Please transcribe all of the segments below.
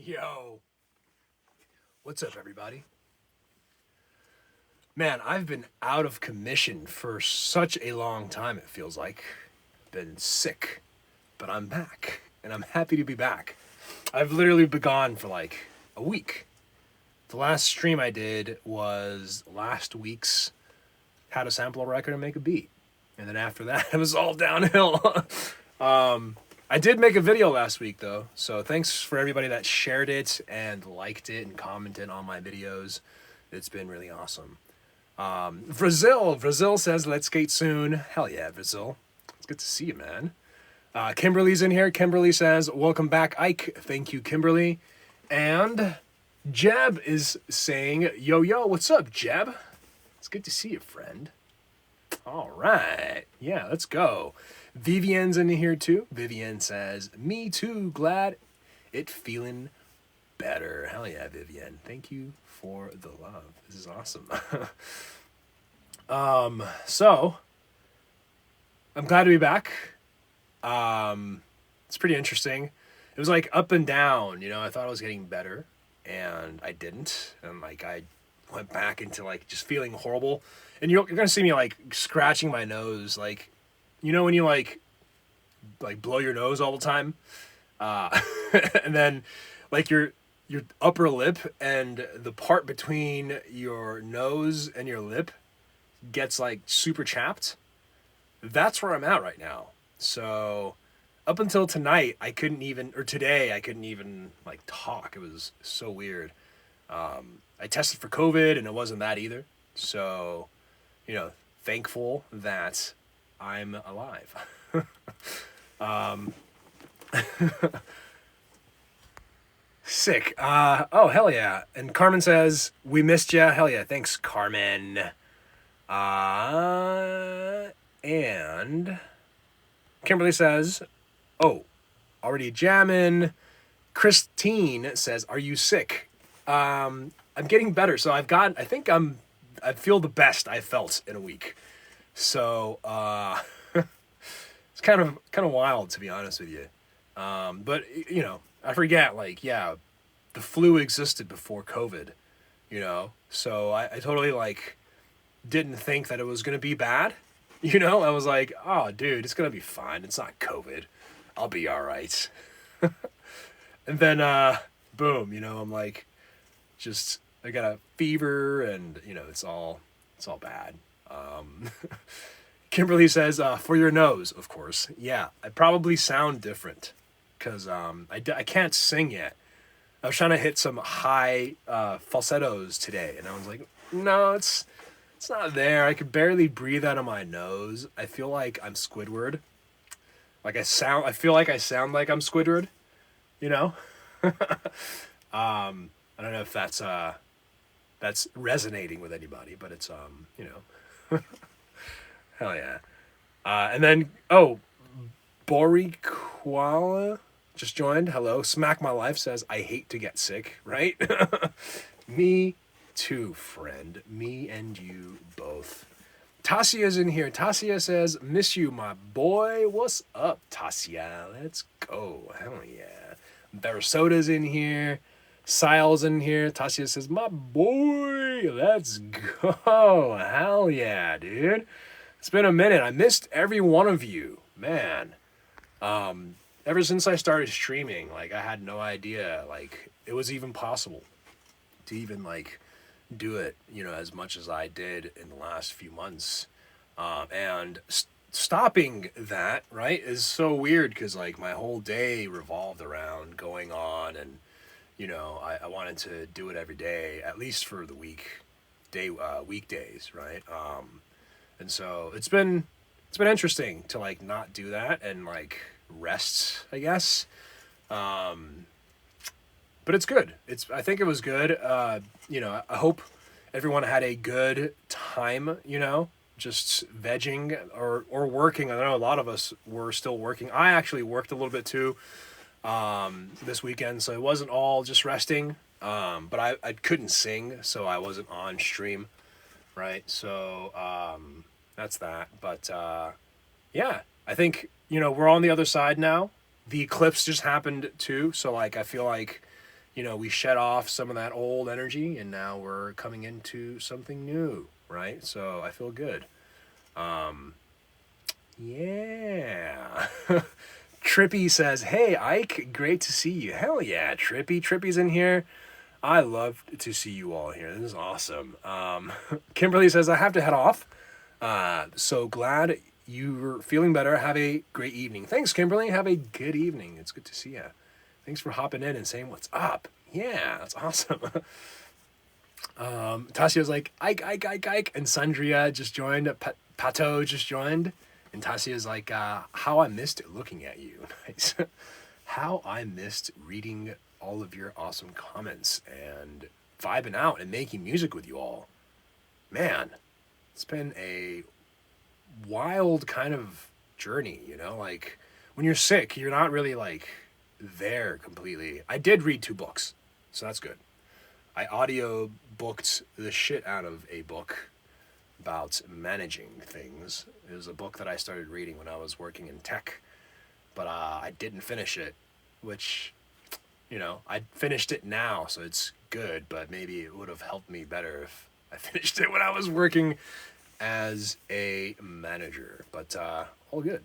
Yo, what's up, everybody? Man, I've been out of commission for such a long time, it feels like. Been sick, but I'm back, and I'm happy to be back. I've literally been gone for like a week. The last stream I did was last week's how to sample a record and make a beat. And then after that, it was all downhill. I did make a video last week though, so thanks for everybody that shared it and liked it and commented on my videos. It's been really awesome. Brazil says, let's skate soon. Hell yeah, Brazil. It's good to see you, man. Kimberly's in here. Kimberly says, welcome back, Ike. Thank you, Kimberly. And Jeb is saying, yo, what's up, Jeb? It's good to see you, friend. All right. Yeah, let's go. Vivian's in here too. Vivian says, me too, glad it feeling better. Hell yeah, Vivian. Thank you for the love. This is awesome. So I'm glad to be back. It's pretty interesting. It was like up and down, you know. I thought I was getting better and I didn't. And like I went back into like just feeling horrible. And you're gonna see me like scratching my nose, like, you know when you like blow your nose all the time, and then like your upper lip and the part between your nose and your lip gets like super chapped. That's where I'm at right now. So up until tonight, today I couldn't even like talk. It was so weird. I tested for COVID and it wasn't that either. So, you know, thankful that I'm alive. Sick. Oh, hell yeah. And Carmen says, we missed ya. Hell yeah. Thanks, Carmen. And Kimberly says, oh, already jamming. Christine says, are you sick? I'm getting better. So I feel the best I felt in a week. So, kind of wild, to be honest with you. But you know, I forget, like, yeah, the flu existed before COVID, you know, so I totally like didn't think that it was gonna be bad. You know, I was like, oh, dude, it's gonna be fine. It's not COVID. I'll be all right. And then, boom, you know, I'm like, just I got a fever, and you know, it's all bad. Um, Kimberly says, for your nose, of course. Yeah, I probably sound different because I can't sing yet. I was trying to hit some high falsettos today, and I was like, no, it's not there. I could barely breathe out of my nose. I feel like I'm Squidward. I feel like I sound like I'm Squidward, you know? I don't know if that's resonating with anybody, but it's you know, hell yeah. And then Bori Koala just joined. Hello. Smack My Life says, I hate to get sick, right? Me too, friend. Me and you both. Tasia's in here. Tasia says, miss you, my boy. What's up, Tasia? Let's go. Hell yeah. Barasoda's in here. Sile's in here. Tasia says, my boy. Let's go. Hell yeah, dude. It's been a minute. I missed every one of you. Man. Ever since I started streaming, like, I had no idea, like, it was even possible to even, like, do it, you know, as much as I did in the last few months. And stopping that, right, is so weird because, like, my whole day revolved around going on, and, you know, I wanted to do it every day, at least for the weekdays, right? And so it's been interesting to, like, not do that and, like, rest, I guess. But it's good. I think it was good. You know, I hope everyone had a good time, you know, just vegging or working. I know a lot of us were still working. I actually worked a little bit too this weekend, so it wasn't all just resting. But I couldn't sing, so I wasn't on stream, right? So that's that. But yeah, I think, you know, we're on the other side now. The eclipse just happened too, so, like, I feel like, you know, we shed off some of that old energy, and now we're coming into something new, right? So I feel good. Yeah. Trippy says, hey, Ike, great to see you. Hell yeah, Trippy. Trippy's in here. I love to see you all here. This is awesome. Kimberly says, I have to head off. So glad you're feeling better. Have a great evening. Thanks, Kimberly. Have a good evening. It's good to see you. Thanks for hopping in and saying what's up. Yeah, that's awesome. Tasia's like, Ike. And Sandria just joined. Pato just joined. And Tasia's like, how I missed looking at you. Nice. How I missed reading all of your awesome comments and vibing out and making music with you all. Man, it's been a wild kind of journey, you know? Like, when you're sick, you're not really, like, there completely. I did read 2 books, so that's good. I audio booked the shit out of a book about managing things. It was a book that I started reading when I was working in tech, but I didn't finish it, which, you know, I finished it now, so it's good, but maybe it would have helped me better if I finished it when I was working as a manager, but all good.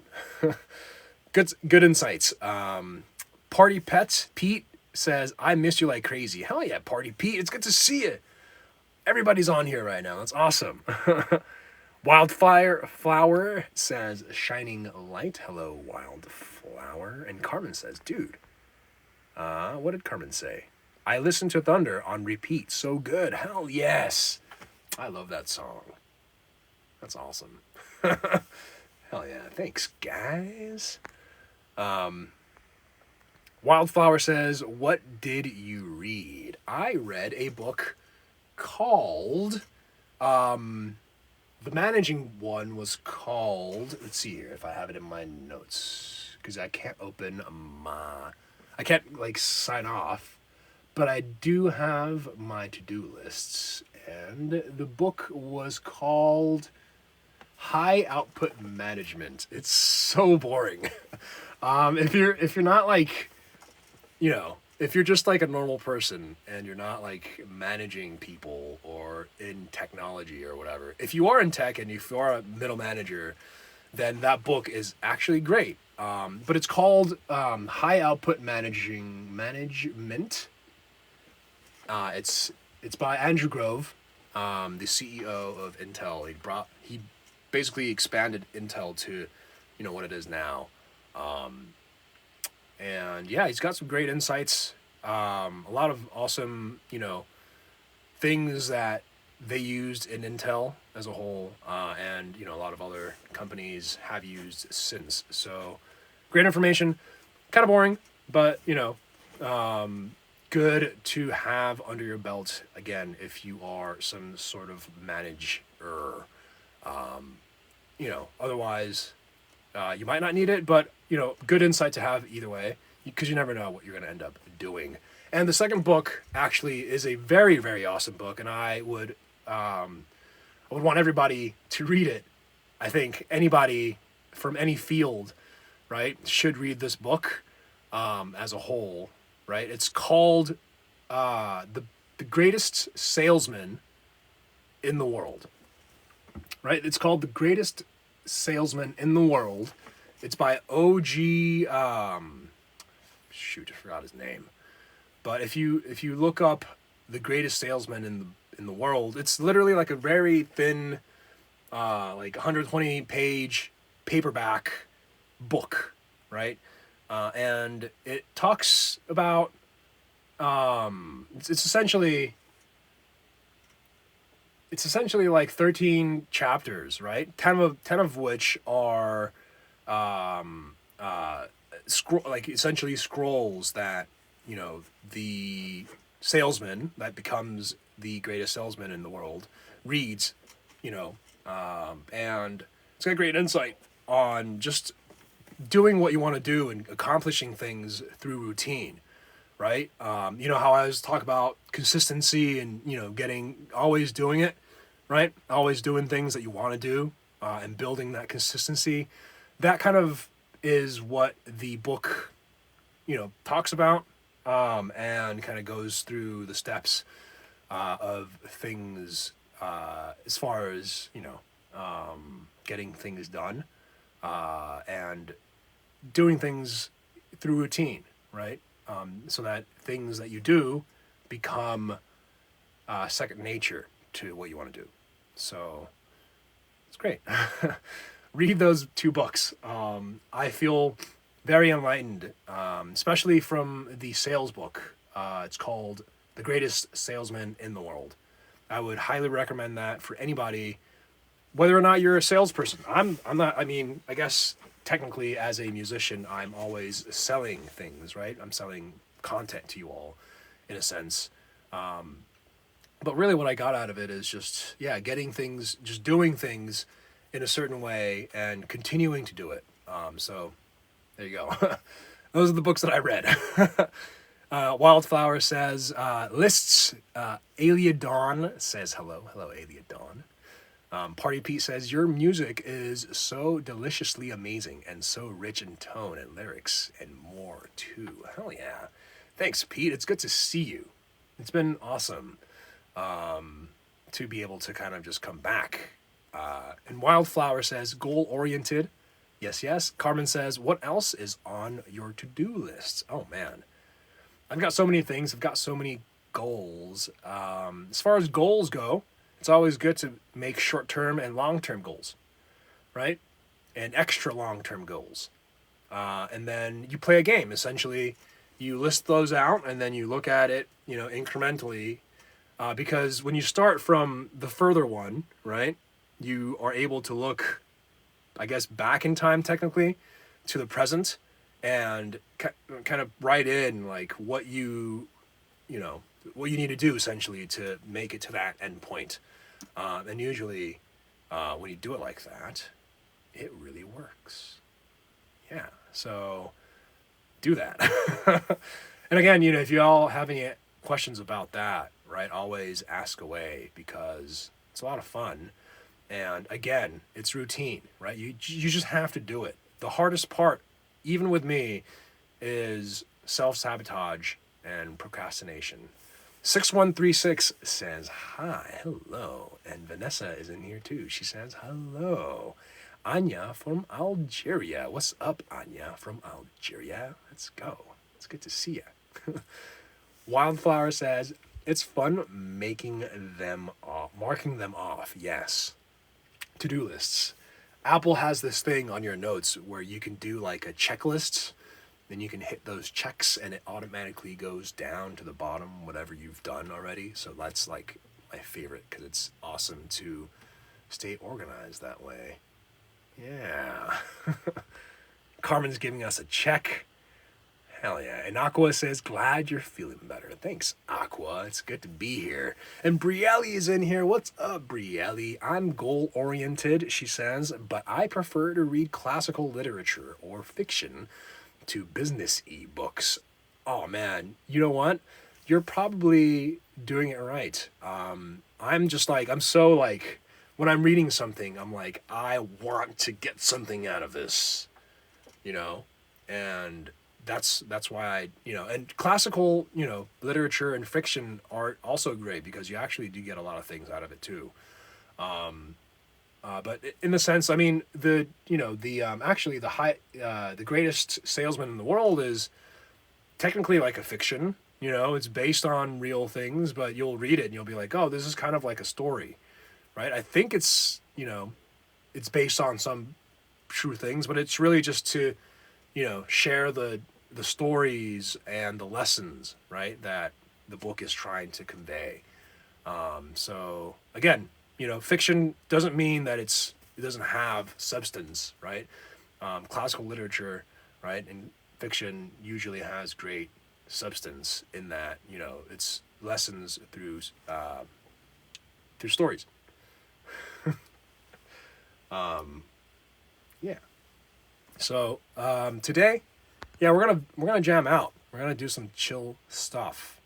Good insights. Party Pets Pete says, I miss you like crazy. Hell yeah, Party Pete. It's good to see you. Everybody's on here right now. That's awesome. Wildfire Flower says, shining light. Hello, Wildflower. And Carmen says, dude, what did Carmen say? I listen to Thunder on repeat. So good. Hell yes. I love that song. That's awesome. Hell yeah. Thanks, guys. Wildflower says, what did you read? I read a book called, the managing one was called, let's see here if I have it in my notes, because I can't I can't, like, sign off, but I do have my to-do lists, and the book was called High output management. It's so boring. If you're not like, if you're just like a normal person and you're not like managing people or in technology or whatever, if you are in tech and if you are a middle manager, then that book is actually great. But it's called High Output Management. It's by Andrew Grove, the CEO of Intel. He basically expanded Intel to, what it is now. And yeah, he's got some great insights. A lot of awesome, things that they used in Intel as a whole, and a lot of other companies have used since. So, great information. Kind of boring, but good to have under your belt again if you are some sort of manager. Otherwise, you might not need it, but good insight to have either way, because you never know what you're going to end up doing. And the second book actually is a very, very awesome book, and I would want everybody to read it. I think anybody from any field, right, should read this book as a whole, right? It's called the Greatest Salesman in the World, right? It's called The Greatest Salesman in the World. It's by O.G. I forgot his name. But if you look up The Greatest Salesman in the World, it's literally like a very thin, like 120 page paperback book, right? And it talks about it's essentially like 13 chapters, right? 10 of which are essentially scrolls that the salesman that becomes the greatest salesman in the world reads, and it's got great insight on just doing what you want to do and accomplishing things through routine, right? How I always talk about consistency and always doing it, right? Always doing things that you want to do, and building that consistency. That kind of is what the book talks about, and kind of goes through the steps of things, as far as getting things done, and doing things through routine, right? So that things that you do become second nature to what you want to do. So it's great. Read those two books. I feel very enlightened, especially from the sales book. It's called The Greatest Salesman in the World. I would highly recommend that for anybody, whether or not you're a salesperson. I'm not. I mean, I guess technically as a musician, I'm always selling things, right? I'm selling content to you all, in a sense. But really, what I got out of it is just getting things, just doing things in a certain way and continuing to do it. So there you go. Those are the books that I read. Wildflower says, lists, Alia Dawn says hello. Hello, Alia Dawn. Party Pete says, your music is so deliciously amazing and so rich in tone and lyrics and more too. Hell yeah. Thanks, Pete. It's good to see you. It's been awesome to be able to kind of just come back. And Wildflower says, goal-oriented. Yes, yes. Carmen says, what else is on your to-do list? Oh, man. I've got so many things. I've got so many goals. As far as goals go, it's always good to make short-term and long-term goals, right? And extra long-term goals. And then you play a game. Essentially, you list those out, and then you look at it, incrementally. Because when you start from the further one, right, you are able to look, I guess, back in time, technically, to the present, and kind of write in, like, what you need to do, essentially, to make it to that end point. And usually, when you do it like that, it really works. Yeah, so do that. And again, if you all have any questions about that, right, always ask away, because it's a lot of fun. And again, it's routine, right? You just have to do it. The hardest part, even with me, is self-sabotage and procrastination. 6136 says hi, hello. And Vanessa is in here too. She says hello. Anya from Algeria. What's up, Anya from Algeria? Let's go. It's good to see you. Wildflower says, it's fun making them off, marking them off. Yes. To-do lists. Apple has this thing on your notes where you can do like a checklist, then you can hit those checks and it automatically goes down to the bottom, whatever you've done already. So that's like my favorite because it's awesome to stay organized that way. Yeah. Carmen's giving us a check. Hell yeah. And Aqua says, glad you're feeling better. Thanks, Aqua. It's good to be here. And Brielle is in here. What's up, Brielle? I'm goal-oriented, she says, but I prefer to read classical literature or fiction to business e-books. Oh, man. You know what? You're probably doing it right. I'm just like, I'm so like, when I'm reading something, I'm like, I want to get something out of this, you know? And that's why I, you know, and classical, you know, literature and fiction are also great because you actually do get a lot of things out of it too. But in the sense, I mean, actually the greatest salesman in the world is technically like a fiction, you know, it's based on real things, but you'll read it and you'll be like, oh, this is kind of like a story, right? I think it's, you know, it's based on some true things, but it's really just to, you know, share the stories and the lessons, right, that the book is trying to convey. So again, you know, fiction doesn't mean that it doesn't have substance, right? Classical literature, right, and fiction usually has great substance in that, you know, it's lessons through stories. Yeah. So today, yeah, we're gonna jam out. We're gonna do some chill stuff.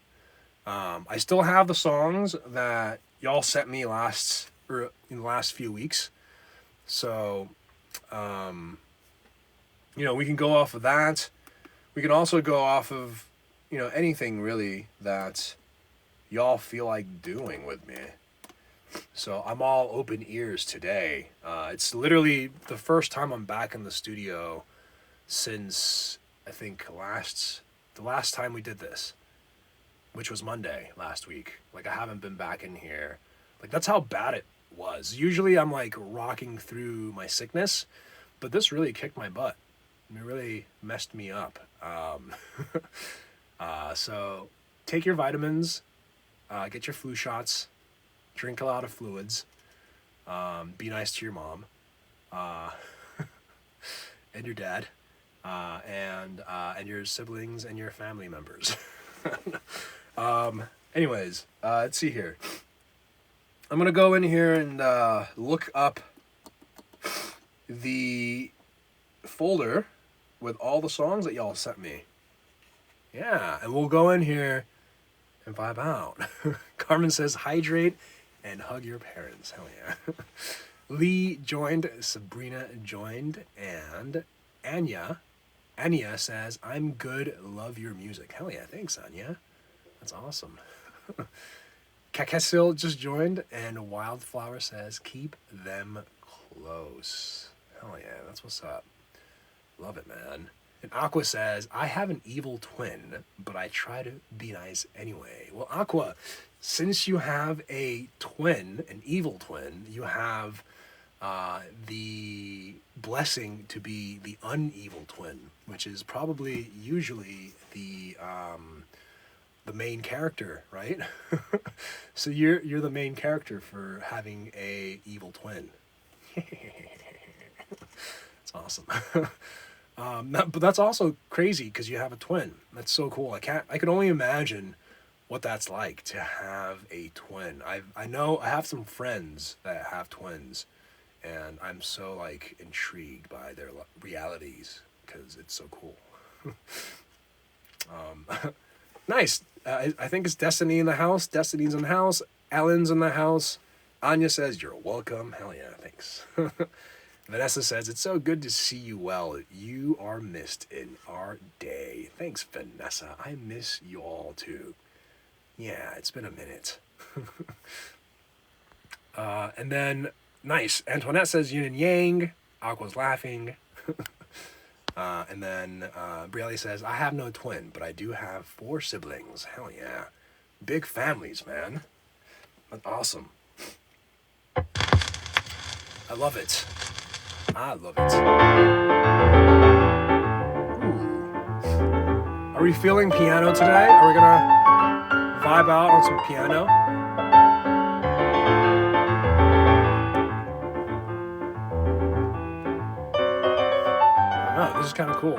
I still have the songs that y'all sent me in the last few weeks. So, you know, we can go off of that. We can also go off of, you know, anything really that y'all feel like doing with me. So I'm all open ears today. It's literally the first time I'm back in the studio since I think the last time we did this, which was Monday last week. Like I haven't been back in here. Like that's how bad it was. Usually I'm like rocking through my sickness, but this really kicked my butt. It really messed me up. So take your vitamins, get your flu shots, drink a lot of fluids, be nice to your mom, and your dad, and your siblings and your family members. Anyways, let's see here. I'm gonna go in here and look up the folder with all the songs that y'all sent me. Yeah, and we'll go in here and vibe out. Carmen says, hydrate and hug your parents. Hell yeah. Lee joined, Sabrina joined, and Anya says, I'm good, love your music. Hell yeah, thanks, Anya. That's awesome. Kakesil just joined, and Wildflower says, keep them close. Hell yeah, that's what's up. Love it, man. And Aqua says, I have an evil twin, but I try to be nice anyway. Well, Aqua, since you have a twin, an evil twin, you have the blessing to be the uneval twin, which is probably usually the main character, right? So you're the main character for having a evil twin. It's awesome. But that's also crazy because you have a twin. That's so cool. I can only imagine what that's like to have a twin. I know I have some friends that have twins, and I'm so like intrigued by their realities because it's so cool. Nice. I think it's Destiny in the house. Destiny's in the house. Ellen's in the house. Anya says, you're welcome. Hell yeah, thanks. Vanessa says, it's so good to see you well. You are missed in our day. Thanks, Vanessa. I miss you all too. Yeah, it's been a minute. And then, nice. Antoinette says, yin and yang. Aqua's laughing. And then Brielle says, I have no twin, but I do have 4 siblings. Hell yeah. Big families, man. That's awesome. I love it. I love it. Ooh. Are we feeling piano today? Are we gonna vibe out on some piano? I don't know. This is kind of cool.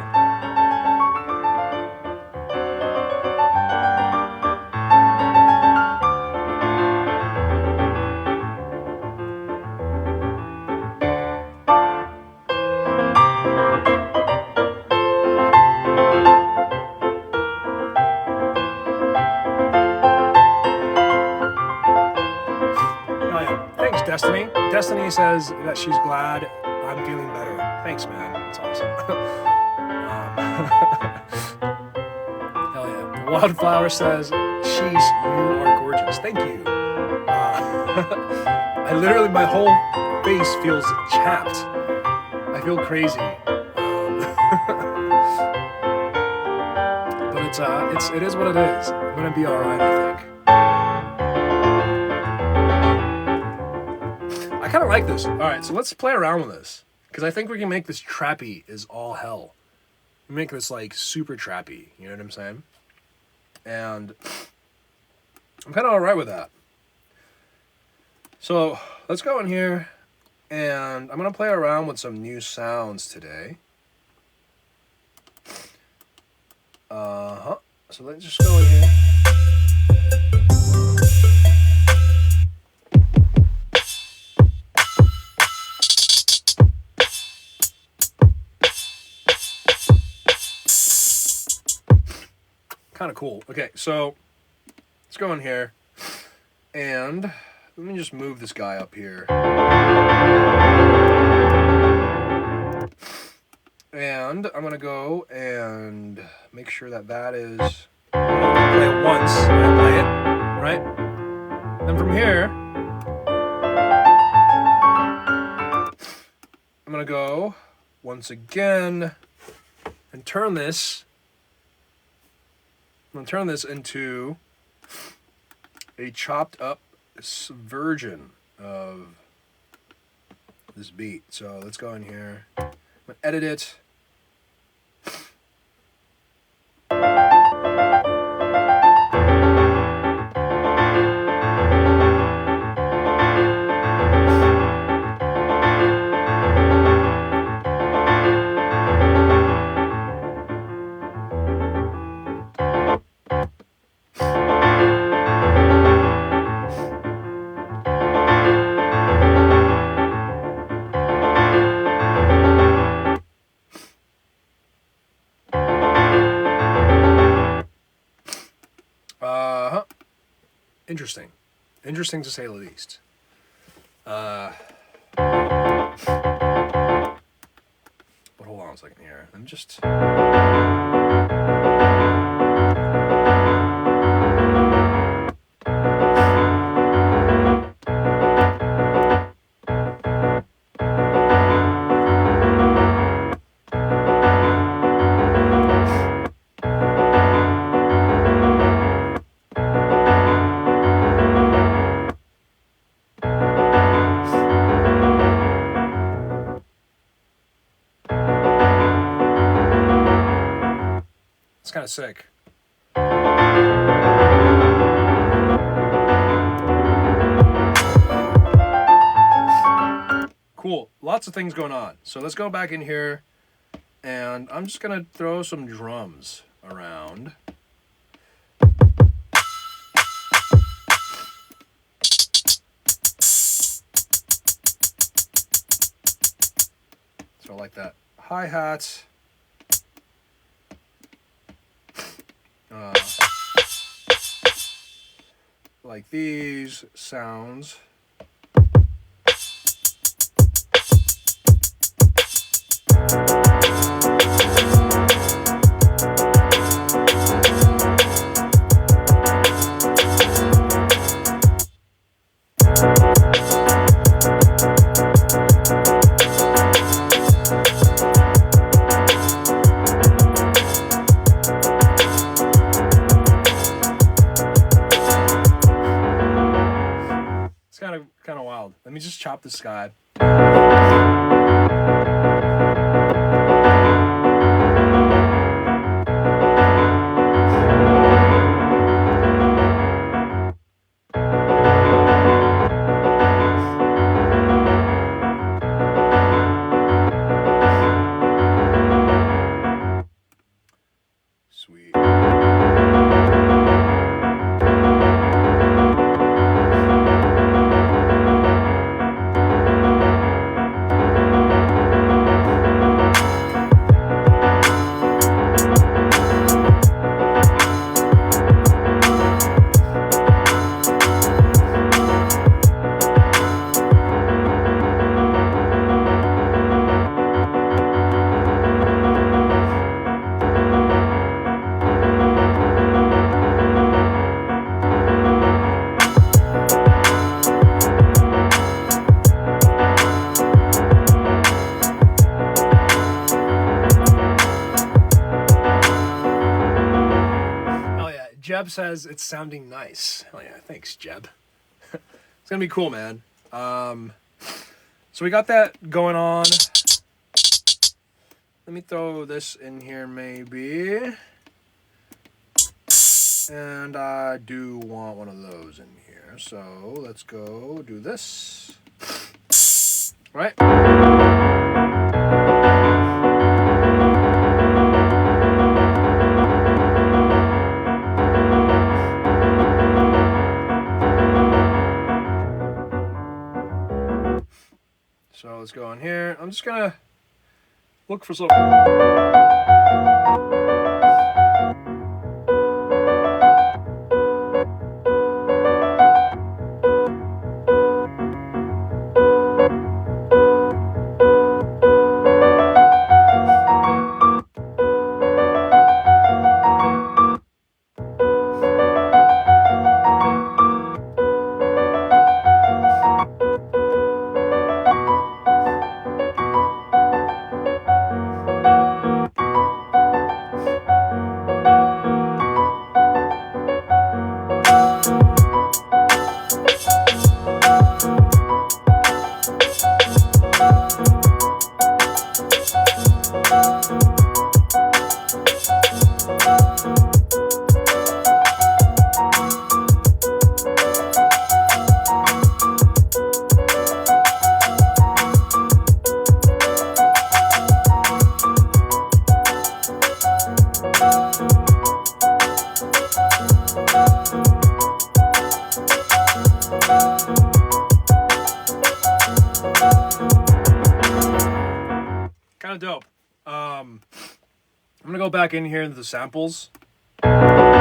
Oh yeah. Thanks, Destiny. Destiny says that she's glad I'm feeling better. Thanks, man. That's awesome. Hell yeah. Wildflower says, she's, you are gorgeous. Thank you. I literally, my whole face feels chapped. I feel crazy. But it is what it is. I'm gonna be all right, I think. I kind of like this. All right, so let's play around with this because I think we can make this trappy as all hell. Make this like super trappy. You know what I'm saying? And I'm kind of all right with that. So let's go in here, and I'm gonna play around with some new sounds today. So let's just go in here. Kind of cool. Okay, so let's go in here, and let me just move this guy up here. And I'm gonna go and make sure that that is. I'm gonna play it once and I play it, right? Then from here, I'm gonna go once again and turn this. I'm gonna turn this into a chopped up version of this beat. So let's go in here. I'm gonna edit it. Interesting. Interesting to say the least. But hold on a second here. I'm just. It's kind of sick. Cool. Lots of things going on. So let's go back in here, and I'm just gonna throw some drums around. So like that hi-hat. Like these sounds. Chop the sky. Sweet. Jeb says it's sounding nice. Hell yeah, thanks, Jeb. It's gonna be cool, man. So we got that going on. Let me throw this in here, maybe. And I do want one of those in here. So let's go do this. All right. So let's go in here. I'm just gonna look for some. Kind of dope. I'm gonna go back in here into the samples. I'm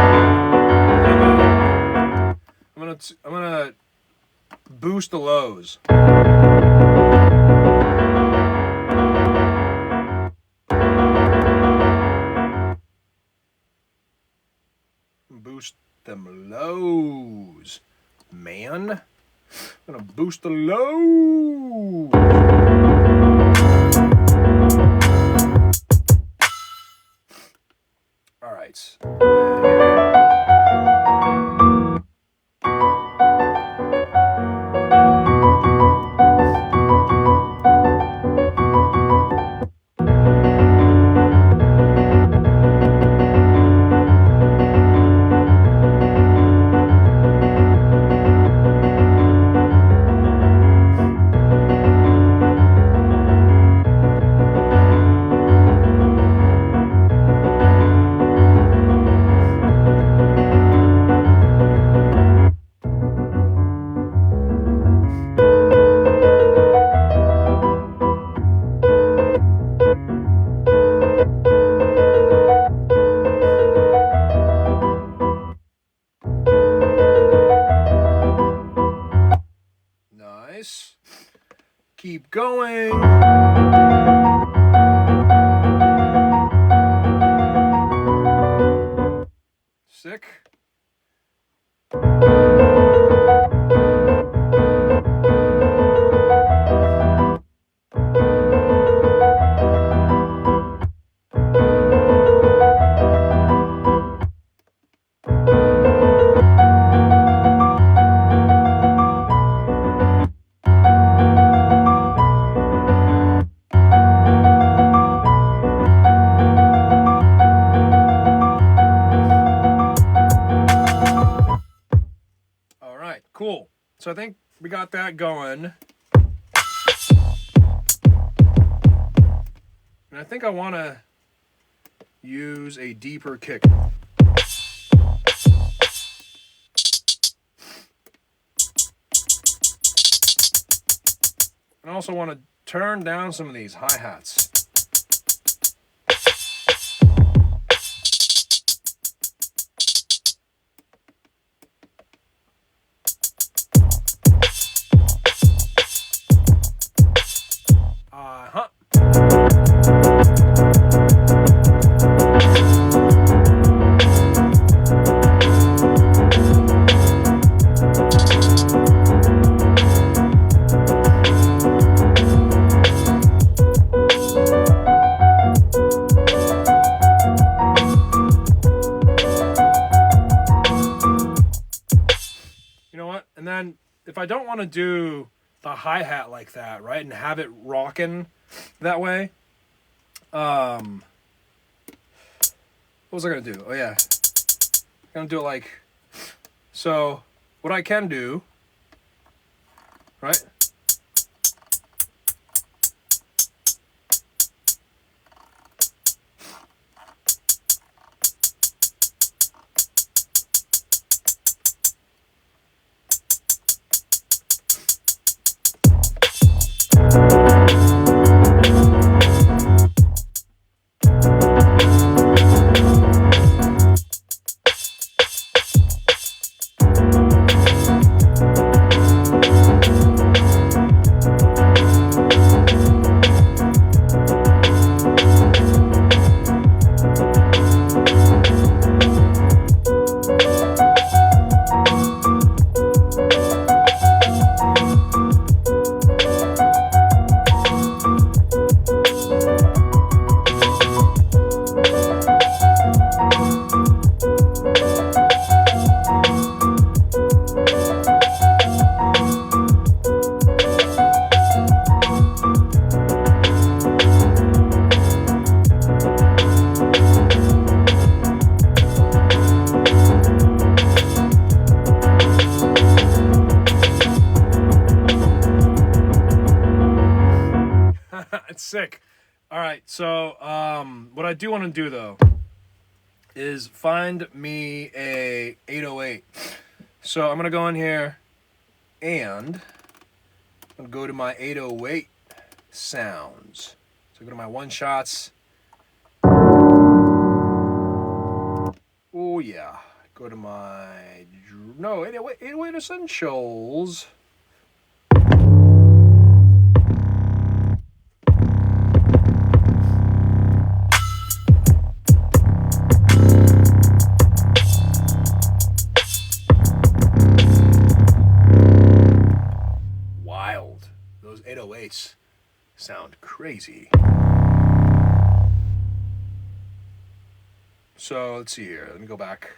gonna boost the lows. Boost them lows, man. I'm gonna boost the lows. All right. Nice. Keep going. Sick. So I think we got that going. And I think I want to use a deeper kick. And I also want to turn down some of these hi-hats. Uh-huh. You know what? And then if I don't want to do the hi-hat like that, right, and have it rocking that way, what was I gonna do? Oh yeah, I'm gonna do it like so. What I can do, right? It's sick. All right, so what I do want to do though is find me a 808. So I'm gonna go in here and I'm gonna go to my 808 sounds. So go to my one shots. Oh yeah. Go to my 808 Essentials. Wild. Those 808s sound crazy. So let's see here. Let me go back.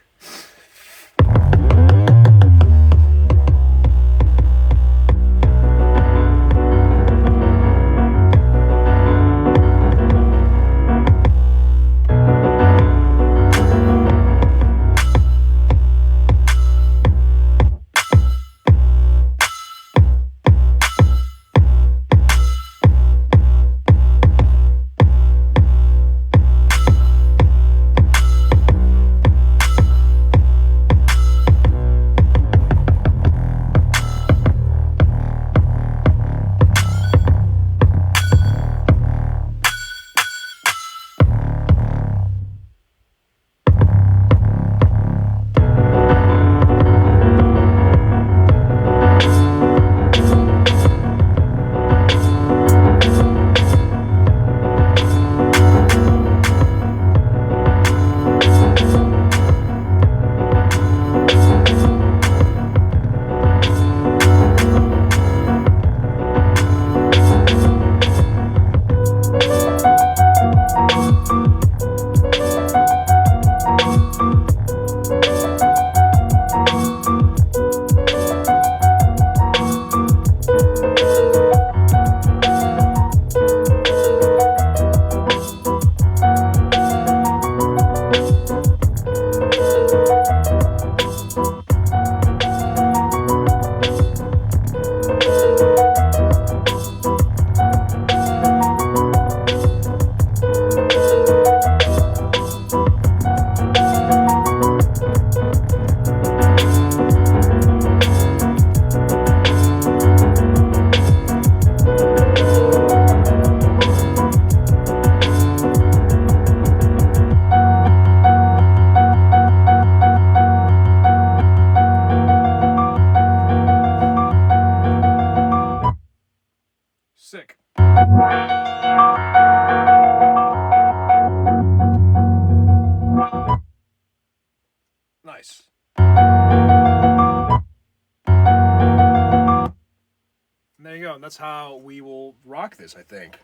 that's how we will rock this, I think.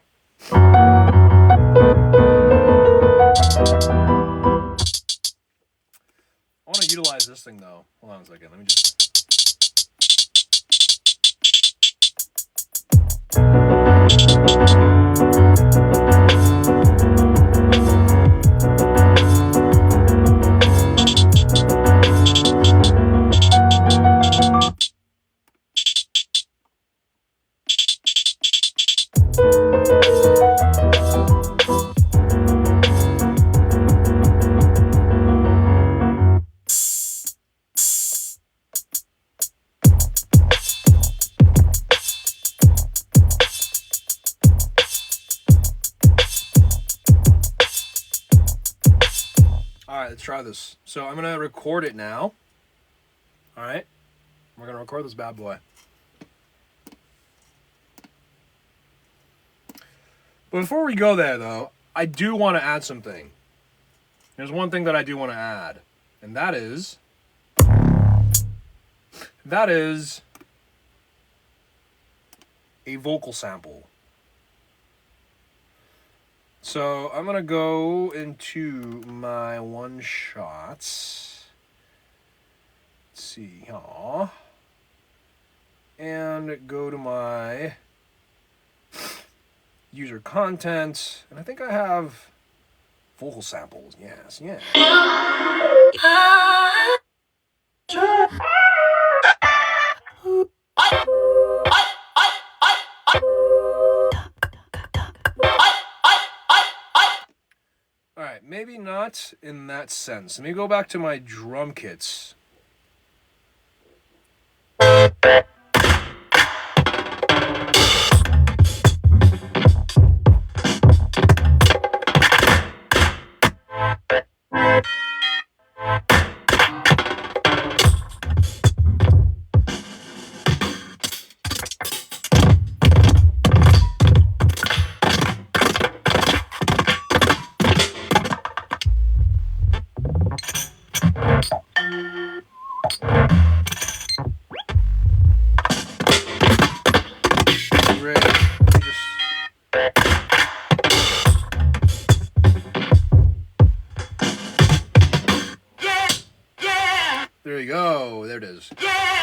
I want to utilize this thing though. Hold on a second. Let me just. Alright, let's try this. So I'm going to record it now. Alright? We're going to record this bad boy. But before we go there, though, I do want to add something. There's one thing that I do want to add. And that is... a vocal sample. So I'm going to go into my one-shots. Let's see. Aww. And go to my user content. And I think I have vocal samples. Yes, yeah. Alright, maybe not in that sense. Let me go back to my drum kits. There you go. There it is. Yeah!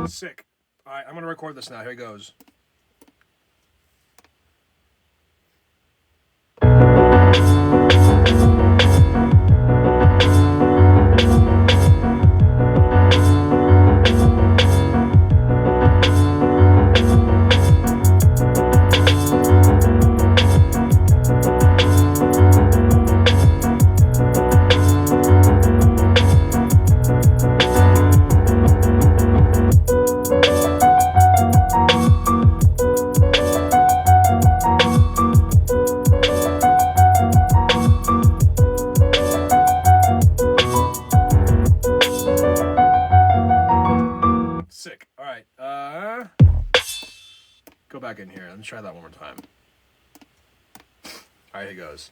Sick. All right, I'm going to record this now. Here it goes. Sick. All right. Go back in here. Let's try that one more time. All right, here goes.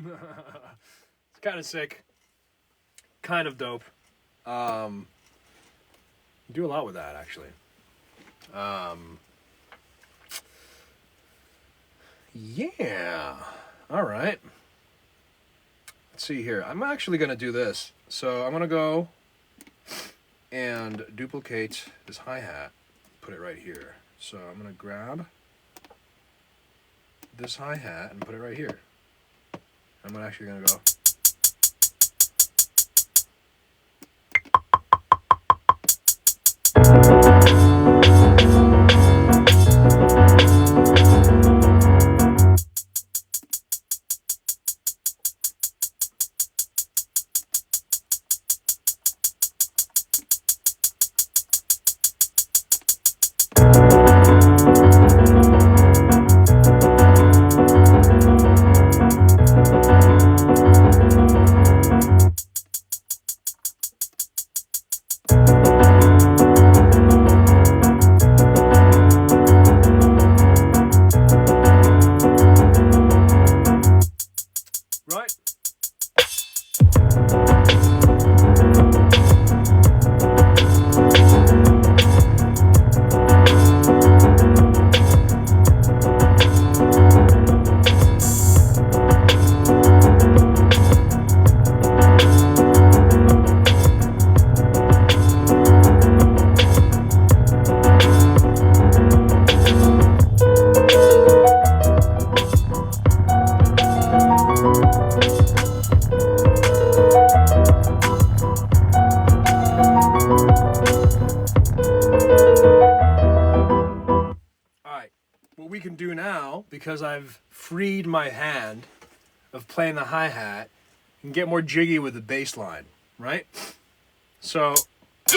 It's kind of sick. Kind of dope. Do a lot with that, actually. Yeah. All right. Let's see here. I'm actually going to do this. So I'm going to go and duplicate this hi-hat. Put it right here. So I'm going to grab this hi-hat and put it right here. I'm actually going to go. Right. What we can do now, because I've freed my hand of playing the hi-hat, and get more jiggy with the bass line, right? So, hell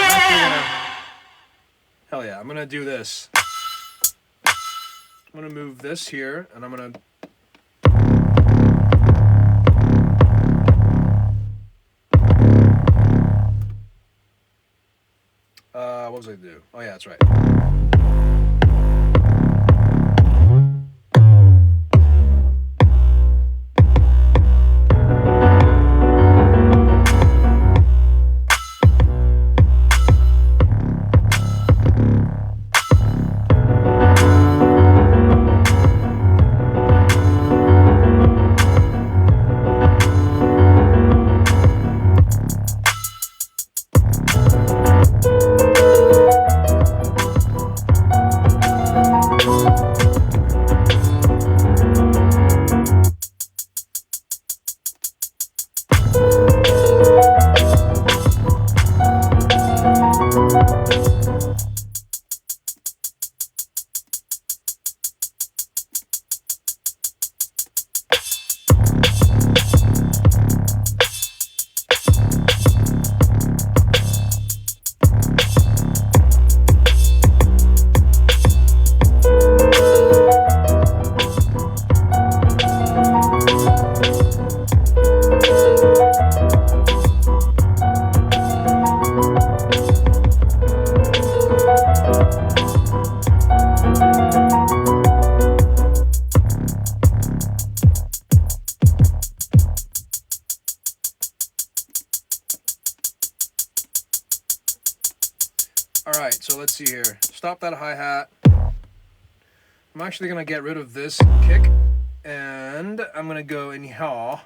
yeah, I'm gonna do this. I'm gonna move this here, and I'm gonna what was I gonna do? Oh yeah, that's right. Alright, so let's see here. Stop that hi-hat. I'm actually going to get rid of this kick, and I'm going to go in here.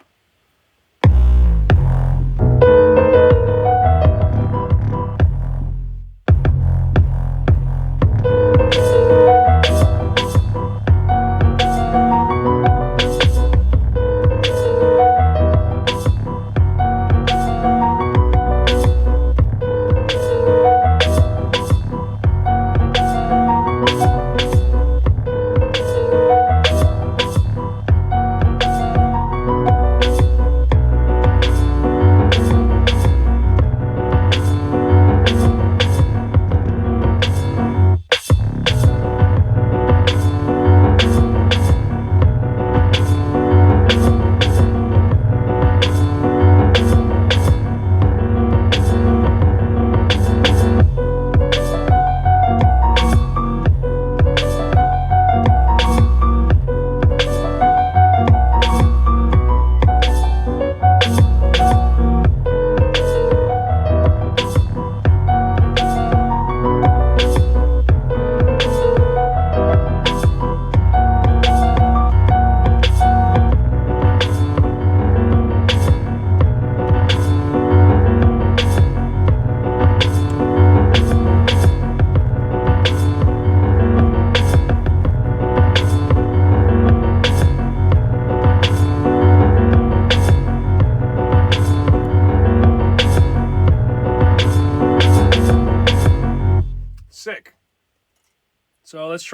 So let's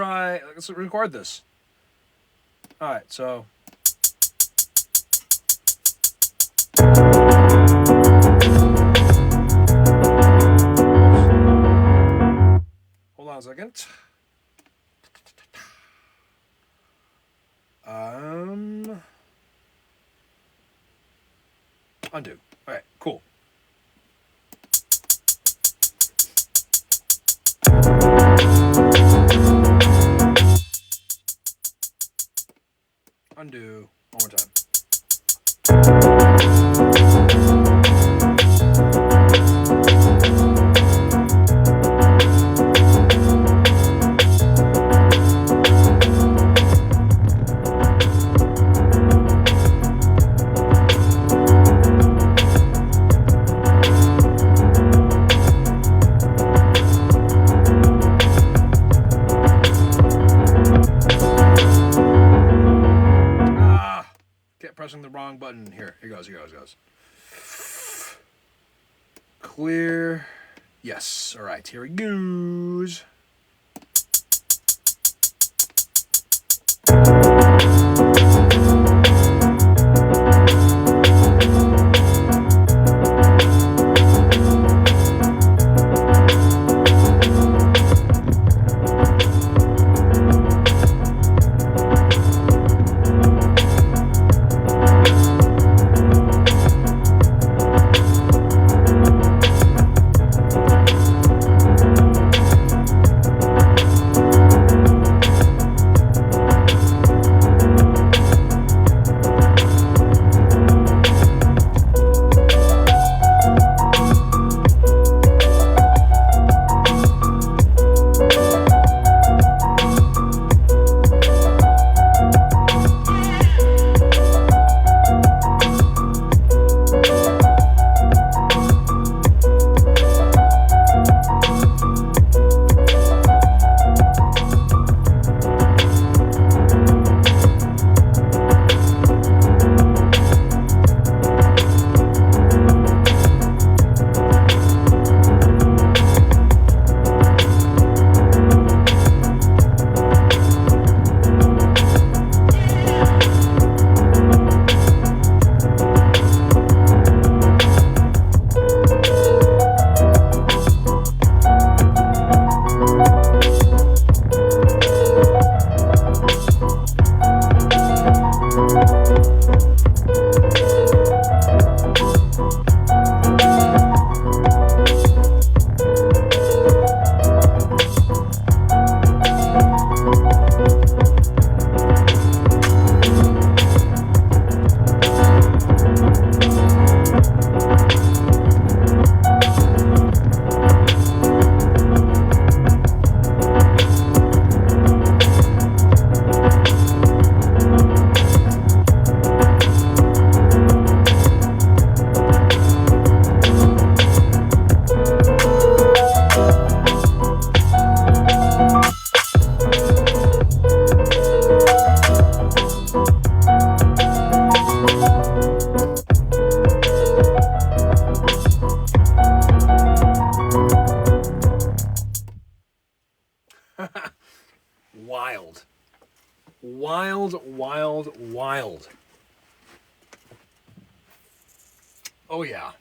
record this. All right, so. Hold on a second. Undo. All right, cool. Undo. One more time. Pressing the wrong button. Here goes. Clear. Yes. All right. Here he goes. Wild. Oh yeah.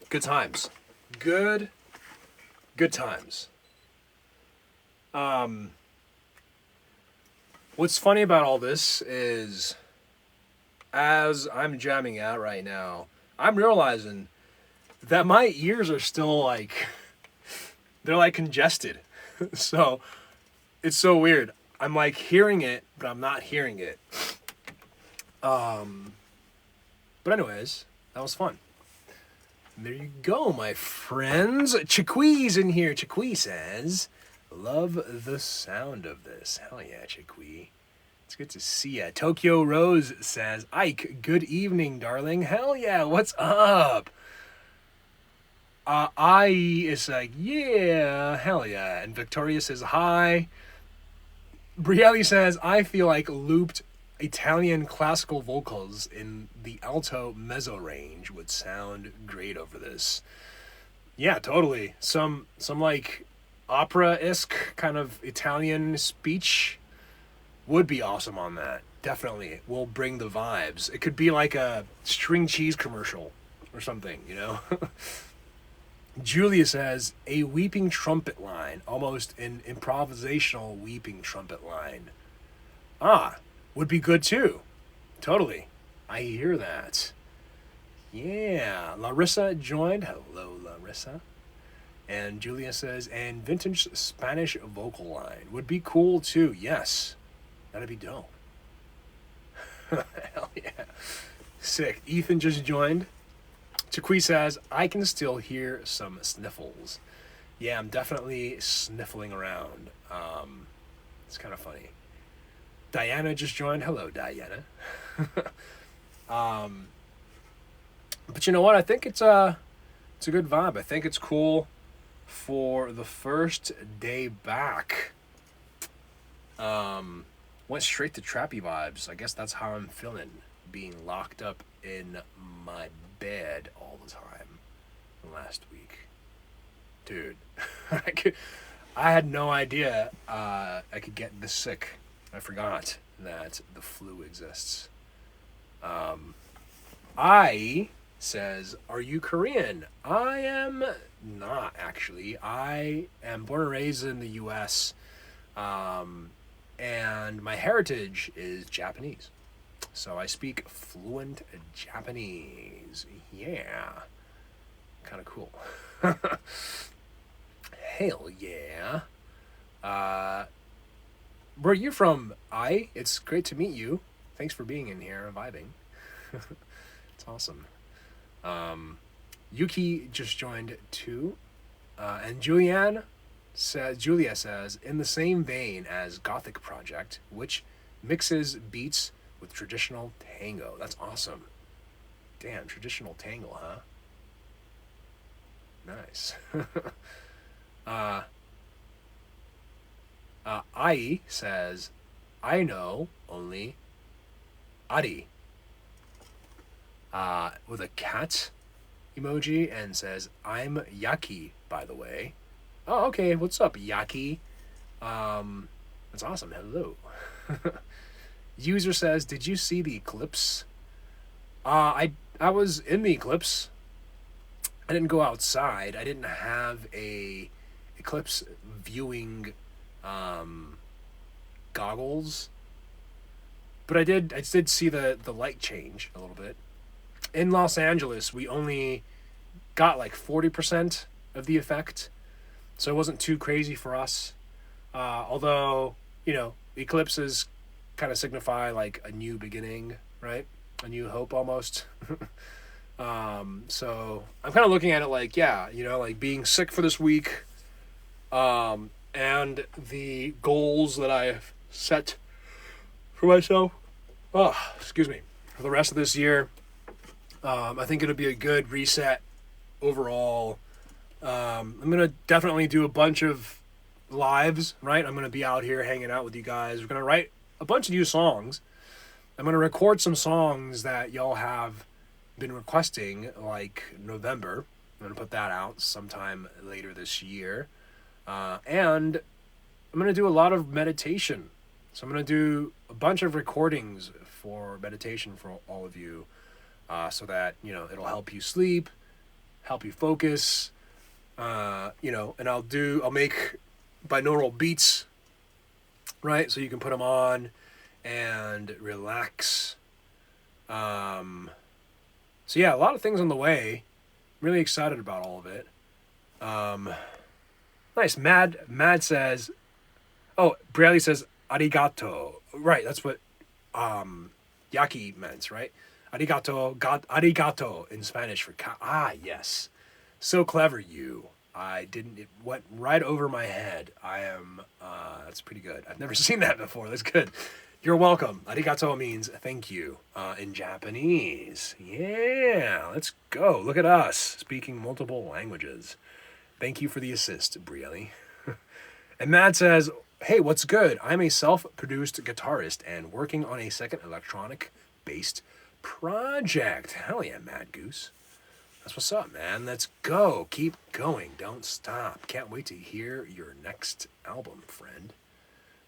Good times. Good times. What's funny about all this is, as I'm jamming out right now, I'm realizing that my ears are still they're like congested. So it's so weird. I'm like hearing it, but I'm not hearing it. But anyways, that was fun. There you go, my friends. Chiqui's in here. Chiqui says, love the sound of this. Hell yeah, Chiqui. It's good to see ya. Tokyo Rose says, Ike, good evening, darling. Hell yeah, what's up? I is like, yeah, hell yeah. And Victoria says, hi. Brielle says, I feel like looped Italian classical vocals in the alto mezzo range would sound great over this. Yeah, totally. Some like opera-esque kind of Italian speech would be awesome on that. Definitely will bring the vibes. It could be like a string cheese commercial or something, you know? Julia says, a weeping trumpet line, almost an improvisational weeping trumpet line. Ah, would be good too. Totally. I hear that. Yeah. Larissa joined. Hello, Larissa. And Julia says, and vintage Spanish vocal line would be cool too. Yes. That'd be dope. Hell yeah. Sick. Ethan just joined. Chaqui says, I can still hear some sniffles. Yeah, I'm definitely sniffling around. It's kind of funny. Diana just joined. Hello, Diana. But you know what? I think it's a good vibe. I think it's cool for the first day back. Went straight to trappy vibes. I guess that's how I'm feeling, being locked up in my bed all the time last week. Dude, I had no idea I could get this sick. I forgot that the flu exists. I says, are you Korean? I am not, actually. I am born and raised in the U.S., and my heritage is Japanese. So I speak fluent Japanese. Yeah. Kind of cool. Hell yeah. Where are you from, I? It's great to meet you. Thanks for being in here and vibing. It's awesome. Yuki just joined too. And Julia says, in the same vein as Gothic Project, which mixes beats with traditional tango. That's awesome. Damn, traditional tango, huh? Nice. Ai says, I know only Ari. With a cat emoji, and says, I'm Yaki, by the way. Oh, okay. What's up, Yaki? That's awesome. Hello. User says, did you see the eclipse? I was in the eclipse. I didn't go outside. I didn't have a eclipse viewing goggles. But I did see the light change a little bit. In Los Angeles, we only got like 40% of the effect. So it wasn't too crazy for us. Although, you know, eclipses kind of signify like a new beginning, right? A new hope almost. So I'm kind of looking at it like, yeah, you know, like being sick for this week, and the goals that I've set for myself. Oh, excuse me. For the rest of this year, I think it'll be a good reset overall. I'm going to definitely do a bunch of lives, right? I'm going to be out here hanging out with you guys. We're going to write a bunch of new songs. I'm going to record some songs that y'all have been requesting, like November. I'm going to put that out sometime later this year. And I'm going to do a lot of meditation. So I'm going to do a bunch of recordings for meditation for all of you, so that, you know, it'll help you sleep, help you focus, you know, and I'll make binaural beats, right? So you can put them on and relax. So yeah, a lot of things on the way. I'm really excited about all of it. Nice. Mad says, oh, Bradley says, arigato. Right, that's what Yaki meant, right? Arigato in Spanish for yes. So clever, you. It went right over my head. That's pretty good. I've never seen that before. That's good. You're welcome. Arigato means thank you in Japanese. Yeah, let's go. Look at us speaking multiple languages. Thank you for the assist, Brielle. And Matt says, hey, what's good? I'm a self-produced guitarist and working on a second electronic-based project. Hell yeah, Mad Goose. That's what's up, man. Let's go. Keep going. Don't stop. Can't wait to hear your next album, friend.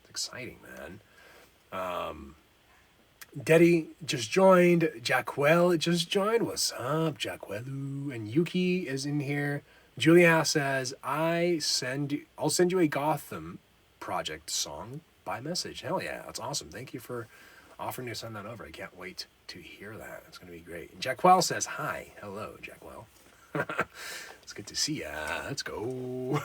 It's exciting, man. Deddy just joined. Jacquel just joined. What's up, Jacquelu? And Yuki is in here. Julia says, I'll send you a Gotham Project song by message. Hell yeah, that's awesome. Thank you for offering to send that over. I can't wait to hear that. It's going to be great. And Jacquel says, hi. Hello, Jacquel. It's good to see ya. Let's go.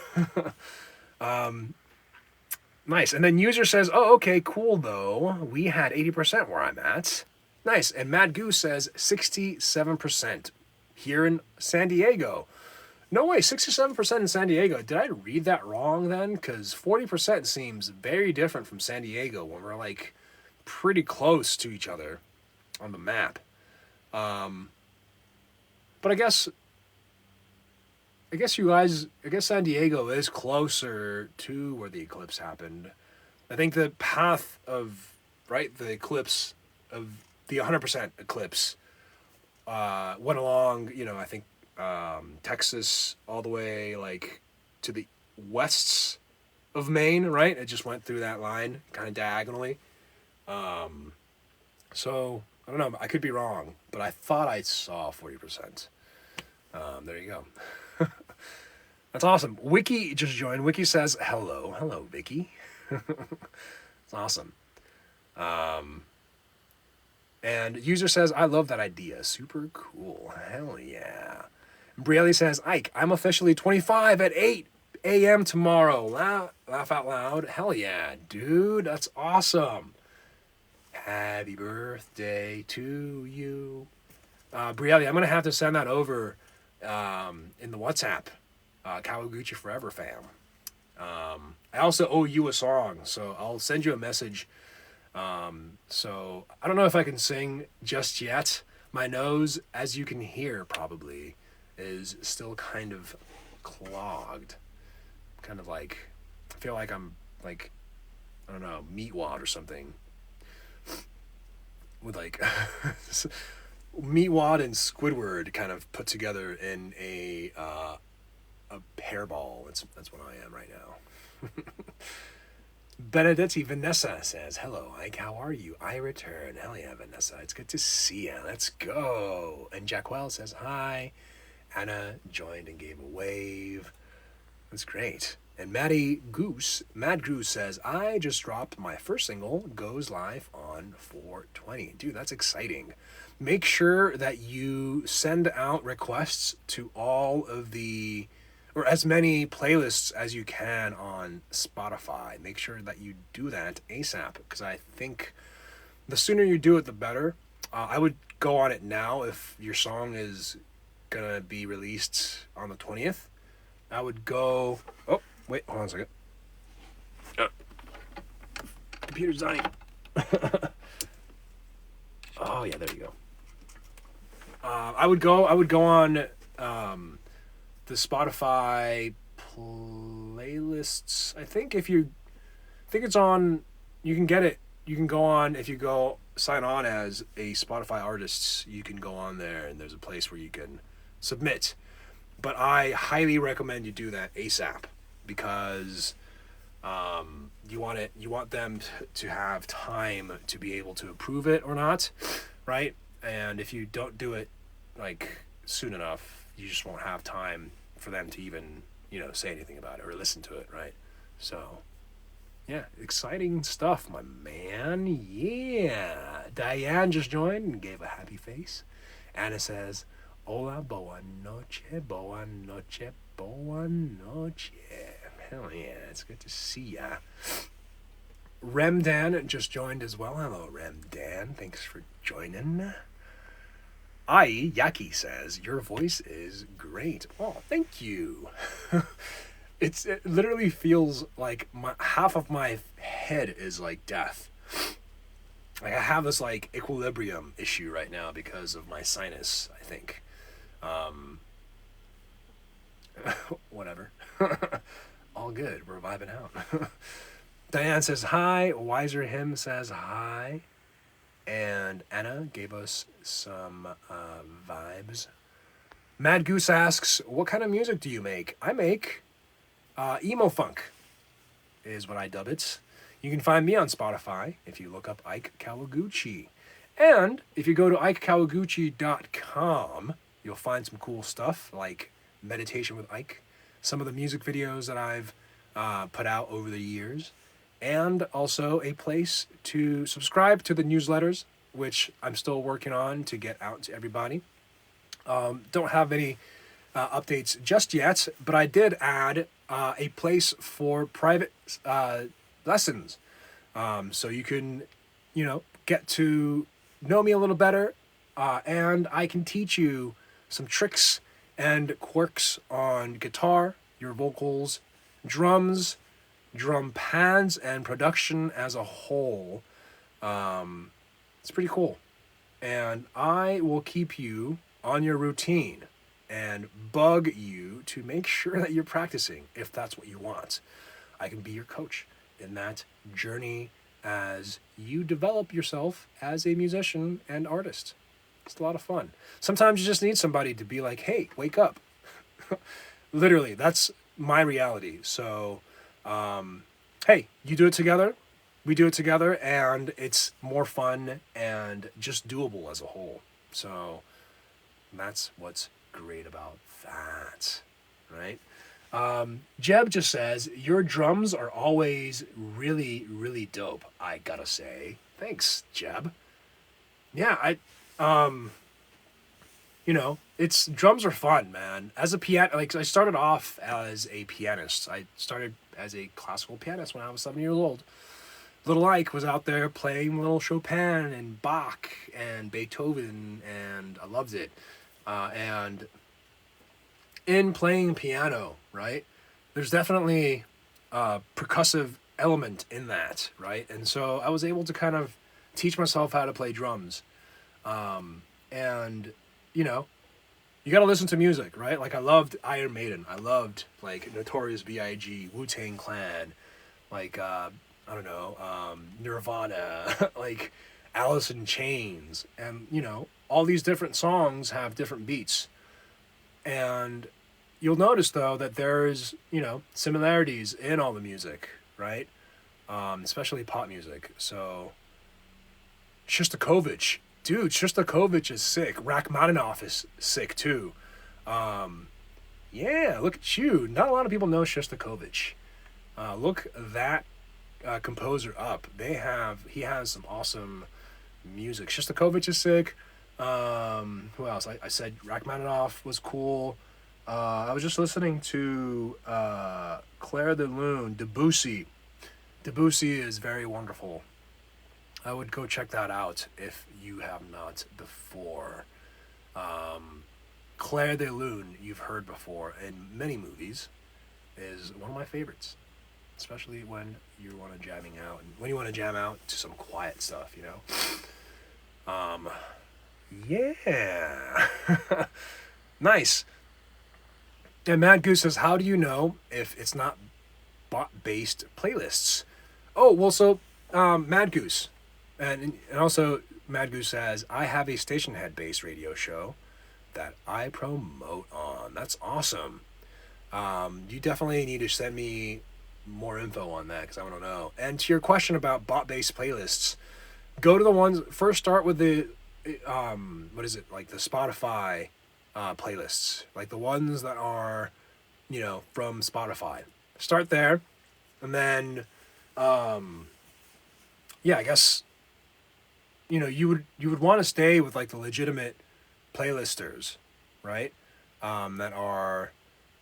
Nice. And then user says, oh, okay, cool though. We had 80% where I'm at. Nice. And Mad Goose says 67% here in San Diego. No way, 67% in San Diego. Did I read that wrong then? Because 40% seems very different from San Diego when we're like pretty close to each other on the map. But I guess San Diego is closer to where the eclipse happened. I think the path of, the eclipse, of the 100% eclipse, went along, I think, Texas all the way, to the wests of Maine, right? It just went through that line, kind of diagonally. So, I don't know, I could be wrong, but I thought I saw 40%. There you go. That's awesome. Wiki just joined. Wiki says, hello. Hello, Vicky. It's awesome. And user says, I love that idea. Super cool. Hell yeah. Brielle says, Ike, I'm officially 25 at 8 a.m. tomorrow. Laugh out loud. Hell yeah, dude. That's awesome. Happy birthday to you. Brielle, I'm going to have to send that over in the WhatsApp. Kawaguchi Forever fam. I also owe you a song, so I'll send you a message. So I don't know if I can sing just yet. My nose, as you can hear probably, is still kind of clogged. Kind of like, I feel like I'm like, I don't know, Meatwad or something. With like Meatwad and Squidward kind of put together in a hairball. That's what I am right now. Benedetti Vanessa says, hello, Ike, how are you? I return. Hell yeah, Vanessa. It's good to see you. Let's go. And Jacquel says, hi. Anna joined and gave a wave. That's great. And Mad Goose says, I just dropped my first single, goes live on 4/20. Dude, that's exciting. Make sure that you send out requests to all of the, or as many playlists as you can on Spotify. Make sure that you do that ASAP, because I think the sooner you do it, the better. I would go on it now if your song is gonna be released on the 20th. I would go, oh, wait, hold on a second. Computer's dying. Oh yeah, there you go. I would go on the Spotify playlists. I think it's on, you can get it. You can go on, if you go sign on as a Spotify artist, you can go on there and there's a place where you can submit. But I highly recommend you do that ASAP, because you want them to have time to be able to approve it or not, right? And if you don't do it like soon enough, you just won't have time for them to even, say anything about it or listen to it, right? So yeah, exciting stuff, my man. Yeah. Diane just joined and gave a happy face. Anna says, hola, boa noche, boa noche, boa noche. Hell yeah, it's good to see ya. Remdan just joined as well. Hello, Remdan. Thanks for joining. Yaki says, your voice is great. Oh, thank you. It literally feels like half of my head is like death. Like I have this like equilibrium issue right now because of my sinus, I think. Whatever. All good. We're vibing out. Diane says hi. Wiser Him says hi. And Anna gave us some vibes. Mad Goose asks, what kind of music do you make? I make emo funk, is what I dub it. You can find me on Spotify if you look up Ike Kawaguchi. And if you go to ikekawaguchi.com, you'll find some cool stuff like Meditation with Ike, some of the music videos that I've put out over the years, and also a place to subscribe to the newsletters, which I'm still working on to get out to everybody. Don't have any updates just yet, but I did add a place for private lessons. So you can, get to know me a little better, and I can teach you some tricks and quirks on guitar, your vocals, drums, drum pads, and production as a whole. It's pretty cool. And I will keep you on your routine and bug you to make sure that you're practicing if that's what you want. I can be your coach in that journey as you develop yourself as a musician and artist. It's a lot of fun. Sometimes you just need somebody to be like, hey, wake up. Literally, that's my reality. So, hey, you do it together, we do it together, and it's more fun and just doable as a whole. So that's what's great about that, right? Jeb just says, your drums are always really, really dope, I gotta say. Thanks, Jeb. Yeah, it's drums are fun, man. As a I started off as a pianist. I started as a classical pianist when I was 7 years old. Little Ike was out there playing little Chopin and Bach and Beethoven, and I loved it. And in playing piano, right, there's definitely a percussive element in that, right? And so I was able to kind of teach myself how to play drums. And, you got to listen to music, right? Like I loved Iron Maiden. I loved like Notorious B.I.G., Wu-Tang Clan, like, Nirvana, like Alice in Chains. And, all these different songs have different beats. And you'll notice, though, that there's, similarities in all the music, right? Especially pop music. So, Shostakovich. Dude, Shostakovich is sick. Rachmaninoff is sick, too. Yeah, look at you. Not a lot of people know Shostakovich. Look that composer up. He has some awesome music. Shostakovich is sick. Who else? I said Rachmaninoff was cool. I was just listening to Claire de Lune, Debussy. Debussy is very wonderful. I would go check that out if you have not before. Claire de Lune, you've heard before in many movies, is one of my favorites. Especially when you want to jamming out and when you want to jam out to some quiet stuff, Yeah. Nice. And Mad Goose says, how do you know if it's not bot-based playlists? Oh, well, so Mad Goose. And also, Mad Goose says, I have a station head-based radio show that I promote on. That's awesome. You definitely need to send me more info on that because I want to know. And to your question about bot-based playlists, go to the ones, first start with the, like the Spotify playlists, like the ones that are, from Spotify. Start there, and then, I guess, you would want to stay with like the legitimate playlisters, right? That are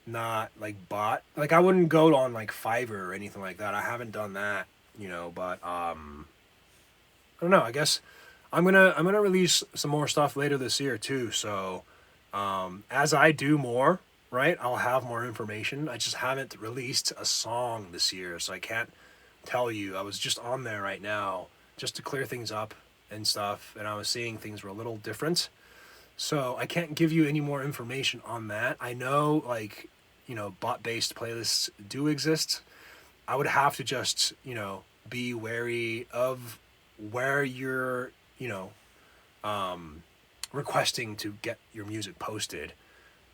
not like bot. Like I wouldn't go on like Fiverr or anything like that. I haven't done that, but I don't know. I guess I'm gonna release some more stuff later this year too. So as I do more, right, I'll have more information. I just haven't released a song this year, so I can't tell you. I was just on there right now just to clear things up and stuff, and I was seeing things were a little different. So I can't give you any more information on that. I know, like, bot-based playlists do exist. I would have to just, be wary of where you're, requesting to get your music posted.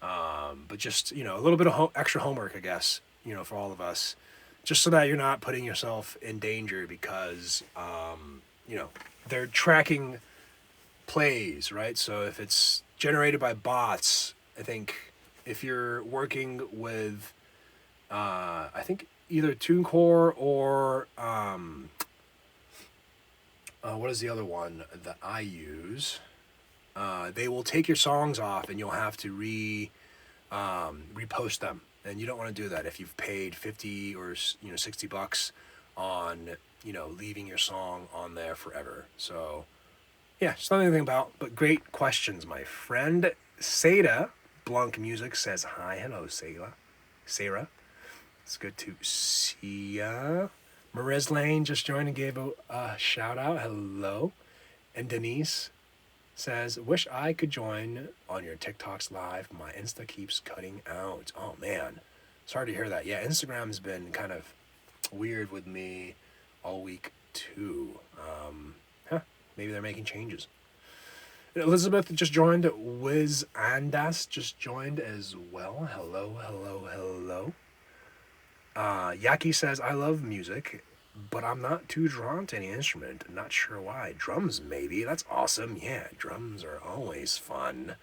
But just, a little bit of extra homework, I guess, for all of us, just so that you're not putting yourself in danger because, they're tracking plays, right? So if it's generated by bots, I think if you're working with, I think either TuneCore or, what is the other one that I use? They will take your songs off and you'll have to repost them, and you don't want to do that if you've paid 50 or $60 on leaving your song on there forever. So yeah, just nothing to think about, but great questions, my friend. Seda Blanc Music says hi. Hello, Sarah. It's good to see ya. Mariz Lane just joined and gave a shout out. Hello. And Denise says, wish I could join on your TikToks live. My Insta keeps cutting out. Oh man, sorry to hear that. Yeah, Instagram's been kind of weird with me all week too. Maybe they're making changes. Elizabeth just joined. Wiz Andas just joined as well. Hello. Yaki says, I love music, but I'm not too drawn to any instrument. Not sure why. Drums, maybe. That's awesome. Yeah, drums are always fun.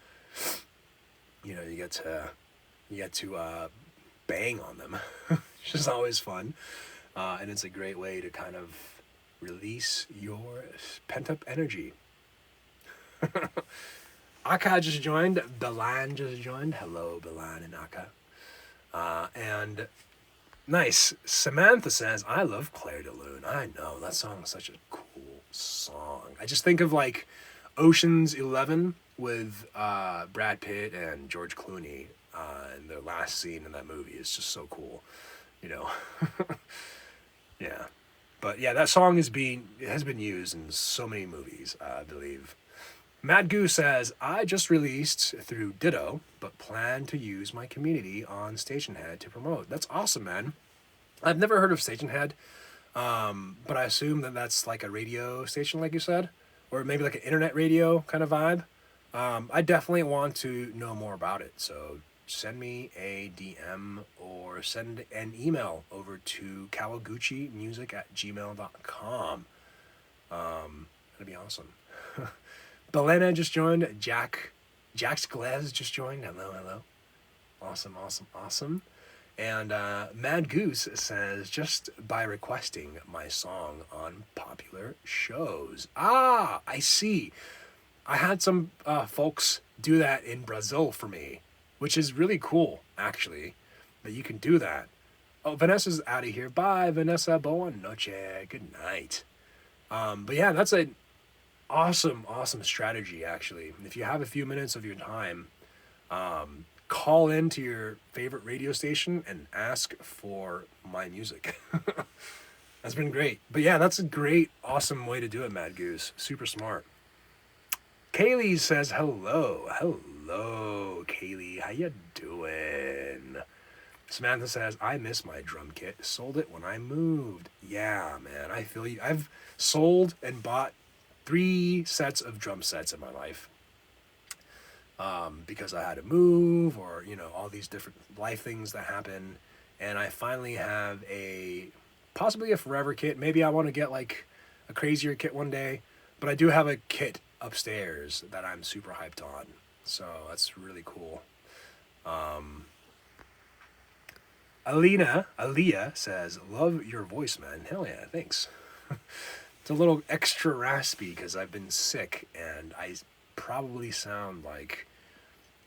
You get to bang on them. It's just always fun. And it's a great way to kind of release your pent-up energy. Aka just joined. Belan just joined. Hello, Belan and Aka. And nice. Samantha says, I love Claire de Lune. I know, that song is such a cool song. I just think of like Ocean's 11 with Brad Pitt and George Clooney and their last scene in that movie is just so cool, Yeah. But yeah, that song has been used in so many movies, I believe. Matt Goo says, I just released through Ditto, but plan to use my community on Stationhead to promote. That's awesome, man. I've never heard of Stationhead, but I assume that that's like a radio station, like you said, or maybe like an internet radio kind of vibe. I definitely want to know more about it, so send me a DM or send an email over to kawaguchimusic@gmail.com. That'd be awesome. Belena just joined. Jax Glez just joined. Hello. Awesome. And Mad Goose says, just by requesting my song on popular shows. Ah, I see. I had some folks do that in Brazil for me, which is really cool, actually, that you can do that. Oh, Vanessa's out of here. Bye, Vanessa. Boa noche. Good night. But yeah, that's an awesome strategy, actually. If you have a few minutes of your time, call into your favorite radio station and ask for my music. That's been great. But yeah, that's a great, awesome way to do it, Mad Goose. Super smart. Kaylee says, hello, Kaylee. How you doing? Samantha says, I miss my drum kit. Sold it when I moved. Yeah, man, I feel you. I've sold and bought 3 sets of drum sets in my life. Because I had to move or, all these different life things that happen. And I finally have possibly a forever kit. Maybe I want to get like a crazier kit one day, but I do have a kit upstairs that I'm super hyped on. So that's really cool. Aaliyah says, love your voice, man. Hell yeah, thanks. It's a little extra raspy because I've been sick and I probably sound like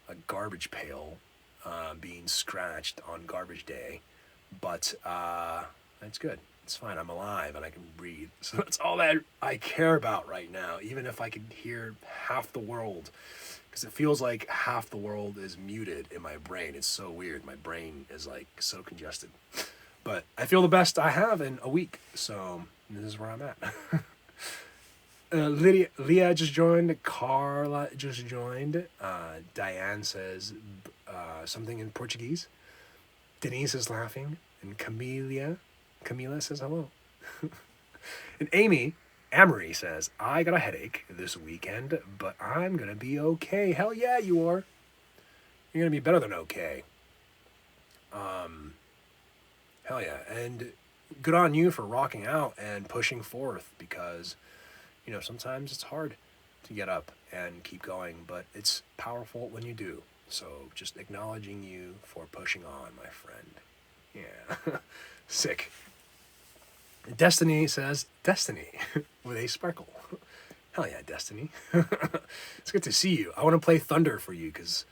a garbage pail being scratched on garbage day, but it's good. It's fine. I'm alive and I can breathe. So that's all that I care about right now, even if I could hear half the world, because it feels like half the world is muted in my brain. It's so weird. My brain is like so congested, but I feel the best I have in a week. So this is where I'm at. Leah just joined. Carla just joined. Diane says something in Portuguese. Denise is laughing. And Camila says hello. And Amory says, I got a headache this weekend, but I'm going to be okay. Hell yeah, you are. you're gonna be better than okay. Hell yeah. And good on you for rocking out and pushing forth, because, sometimes it's hard to get up and keep going, but it's powerful when you do. So just acknowledging you for pushing on, my friend. Yeah. Sick. Destiny says, Destiny with a sparkle. Hell yeah, Destiny. It's good to see you. I want to play Thunder for you because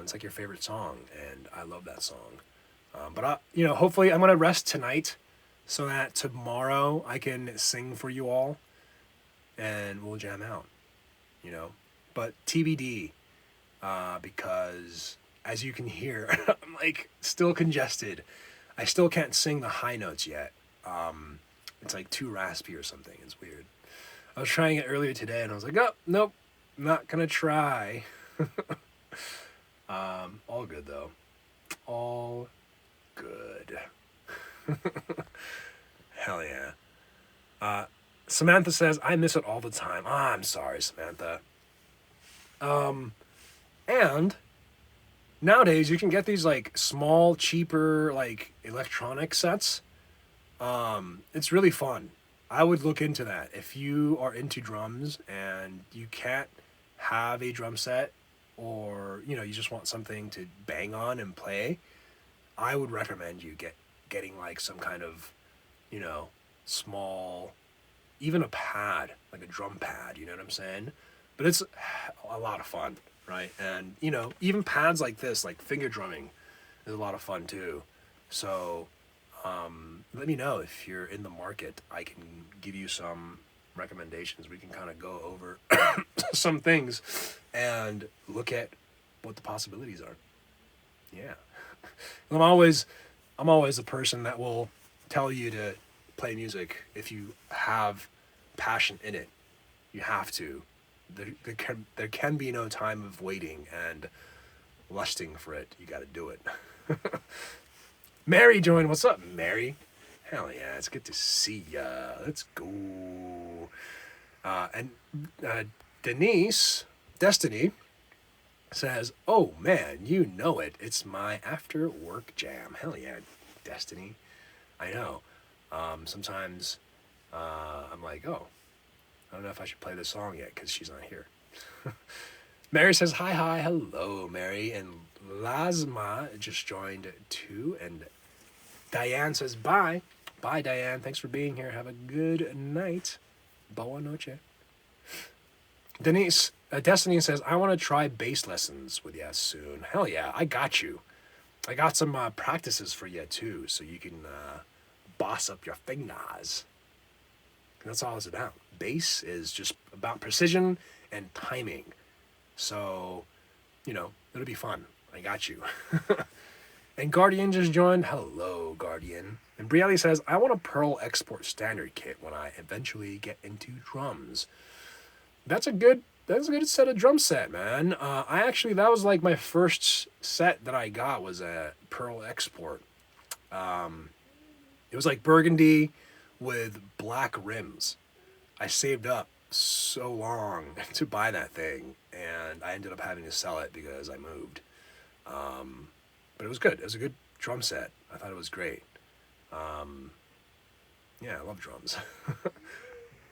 it's like your favorite song, and I love that song. But hopefully I'm going to rest tonight so that tomorrow I can sing for you all and we'll jam out, But TBD, because as you can hear, I'm like still congested. I still can't sing the high notes yet. It's like too raspy or something. It's weird. I was trying it earlier today and I was like, oh, nope, not going to try. All good though. All good. Hell yeah. Samantha says, I miss it all the time. I'm sorry, Samantha. And nowadays you can get these like small, cheaper, like electronic sets. It's really fun. I would look into that. If you are into drums and you can't have a drum set, or, you just want something to bang on and play, I would recommend you getting like some kind of, small, even a pad, like a drum pad, you know what I'm saying? But it's a lot of fun, right? And, even pads like this, like finger drumming, is a lot of fun too. So, let me know if you're in the market. I can give you some recommendations. We can kind of go over some things and look at what the possibilities are. Yeah. I'm always a person that will tell you to play music if you have passion in it. You have to. There can be no time of waiting and lusting for it. You got to do it. Mary joined. What's up, Mary? Hell yeah, it's good to see ya. Let's go. And Denise, Destiny, says, oh man, you know it. It's my after work jam. Hell yeah, Destiny. I know. Sometimes I'm like, oh, I don't know if I should play this song yet because she's not here. Mary says, hi, hello, Mary. And Lasma just joined too. And Diane says, bye. Bye, Diane. Thanks for being here. Have a good night. Boa noche. Denise, Destiny says, I want to try bass lessons with you soon. Hell yeah, I got you. I got some practices for you too, so you can boss up your fingers. That's all it's about. Bass is just about precision and timing. So, it'll be fun. I got you. And Guardian just joined. Hello, Guardian. And Brielle says, I want a Pearl Export Standard kit when I eventually get into drums. That's a good set of drum set, man. That was like my first set that I got was a Pearl Export. It was like burgundy with black rims. I saved up so long to buy that thing, and I ended up having to sell it because I moved. But it was good. It was a good drum set. I thought it was great. Yeah, I love drums.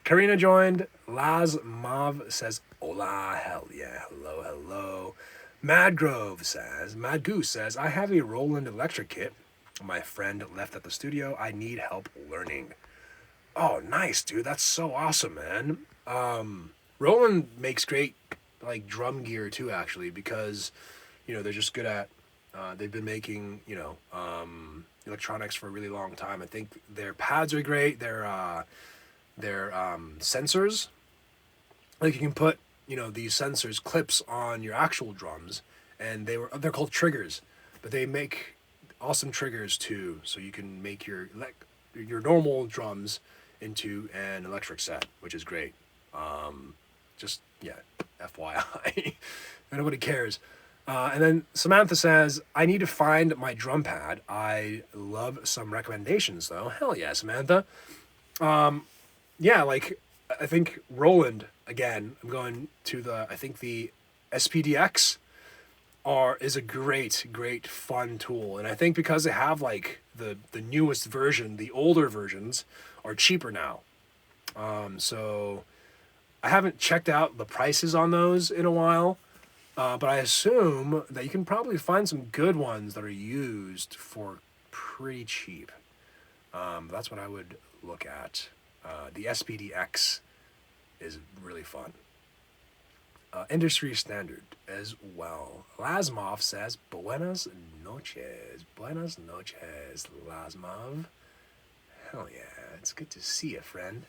Karina joined. Laz Mav says, hola, hell yeah, hello. Mad Goose says, I have a Roland electric kit. My friend left at the studio. I need help learning. Oh, nice, dude. That's so awesome, man. Roland makes great, like, drum gear, too, actually, because, they're just good at, they've been making, electronics for a really long time. I think their pads are great. Their sensors, like you can put, these sensors clips on your actual drums, and they're called triggers, but they make awesome triggers too, so you can make your normal drums into an electric set, which is great. Just FYI. Nobody cares. And then Samantha says, I need to find my drum pad. I love some recommendations though. Hell yeah, Samantha. I think Roland, again, I'm going to the SPDX. is a great fun tool, and I think because they have like the newest version, the older versions are cheaper now. So I haven't checked out the prices on those in a while, but I assume that you can probably find some good ones that are used for pretty cheap. That's what I would look at. The SPDX is really fun. Industry standard as well. Lasmov says, Buenas noches. Buenas noches, Lasmov. Hell yeah, it's good to see you, friend.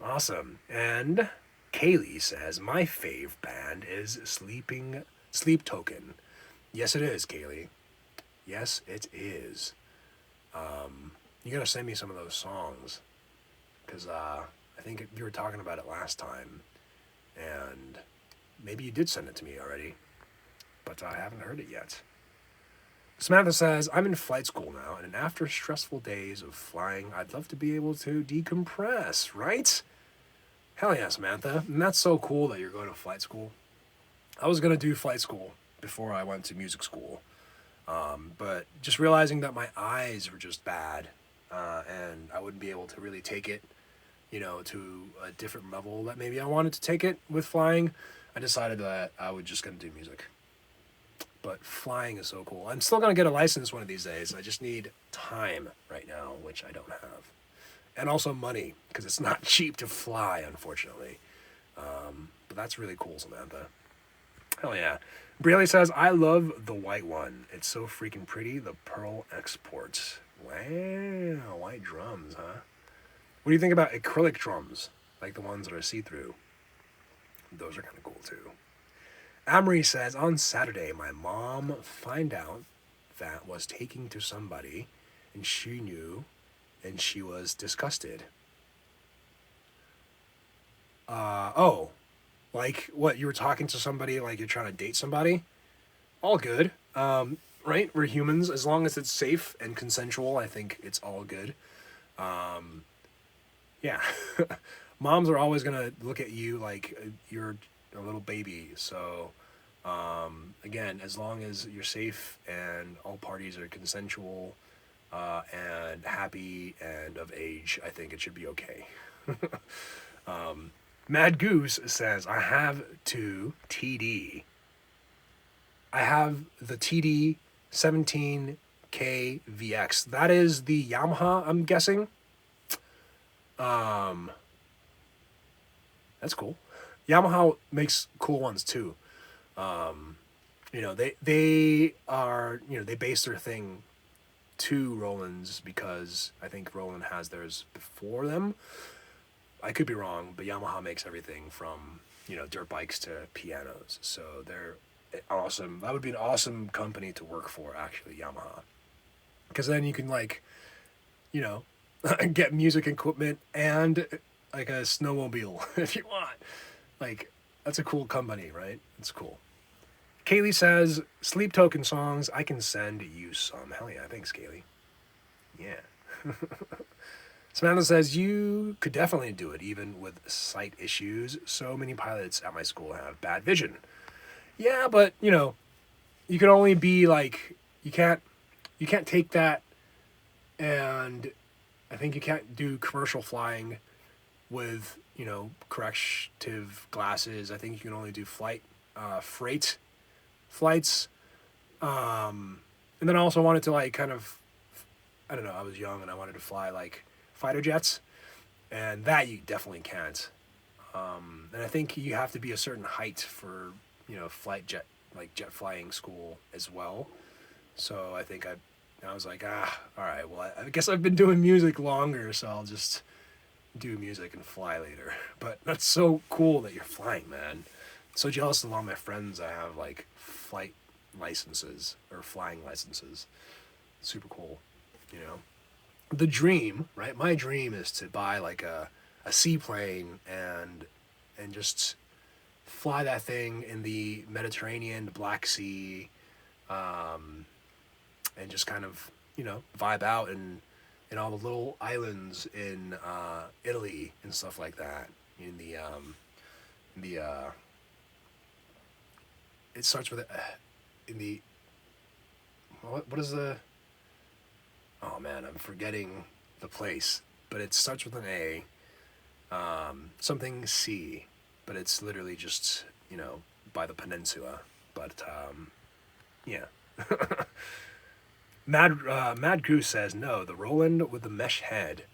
Awesome. And Kaylee says, my fave band is Sleep Token. Yes, it is, Kaylee. Yes, it is. You gotta send me some of those songs. Because I think you were talking about it last time. And maybe you did send it to me already. But I haven't heard it yet. Samantha says, I'm in flight school now, and after stressful days of flying, I'd love to be able to decompress, right? Hell yeah, Samantha. And that's so cool that you're going to flight school. I was going to do flight school before I went to music school. But just realizing that my eyes were just bad, and I wouldn't be able to really take it, to a different level that maybe I wanted to take it with flying, I decided that I was just going to do music. But flying is so cool. I'm still going to get a license one of these days. I just need time right now, which I don't have. And also money, because it's not cheap to fly, unfortunately. But that's really cool, Samantha. Hell yeah. Braley says, I love the white one. It's so freaking pretty. The Pearl Export. Wow, white drums, huh? What do you think about acrylic drums? Like the ones that are see-through. Those are kind of cool, too. Amory says, on Saturday, my mom found out that was taking to somebody, and she knew, and she was disgusted. Like what, you were talking to somebody like you're trying to date somebody? All good. Right? We're humans. As long as it's safe and consensual, I think it's all good. Yeah. Moms are always going to look at you like you're a little baby. So, again, as long as you're safe and all parties are consensual, and happy and of age, I think it should be okay. Mad Goose says, I have two TD. I have the TD 17K VX. That is the Yamaha, I'm guessing. That's cool. Yamaha makes cool ones too. They are, they base their thing to Roland's because I think Roland has theirs before them. I could be wrong, but Yamaha makes everything from, dirt bikes to pianos. So they're awesome. That would be an awesome company to work for, actually, Yamaha. Because then you can, get music equipment and, like, a snowmobile if you want. Like, that's a cool company, right? It's cool. Kaylee says, Sleep Token songs, I can send you some. Hell yeah, thanks, Kaylee. Yeah. Samantha says, you could definitely do it, even with sight issues. So many pilots at my school have bad vision. Yeah, but, you can only be, like, you can't take that, and I think you can't do commercial flying with, corrective glasses. I think you can only do freight flights. And then I also wanted to, like, kind of, I don't know, I was young and I wanted to fly, like, fighter jets, and that you definitely can't. And I think you have to be a certain height for, jet flying school as well. So I think I was like, all right, well, I guess I've been doing music longer, so I'll just do music and fly later. But that's so cool that you're flying, man. So jealous of a lot of my friends that have, like, flight licenses or flying licenses. Super cool, The dream, right? My dream is to buy, like, a seaplane and just fly that thing in the Mediterranean, the Black Sea, and just kind of, vibe out in all the little islands in Italy and stuff like that. In the it starts with in the what is the oh man, I'm forgetting the place, but it starts with an A, something C, but it's literally just, by the peninsula. But yeah. Mad Goose says no, the Roland with the mesh head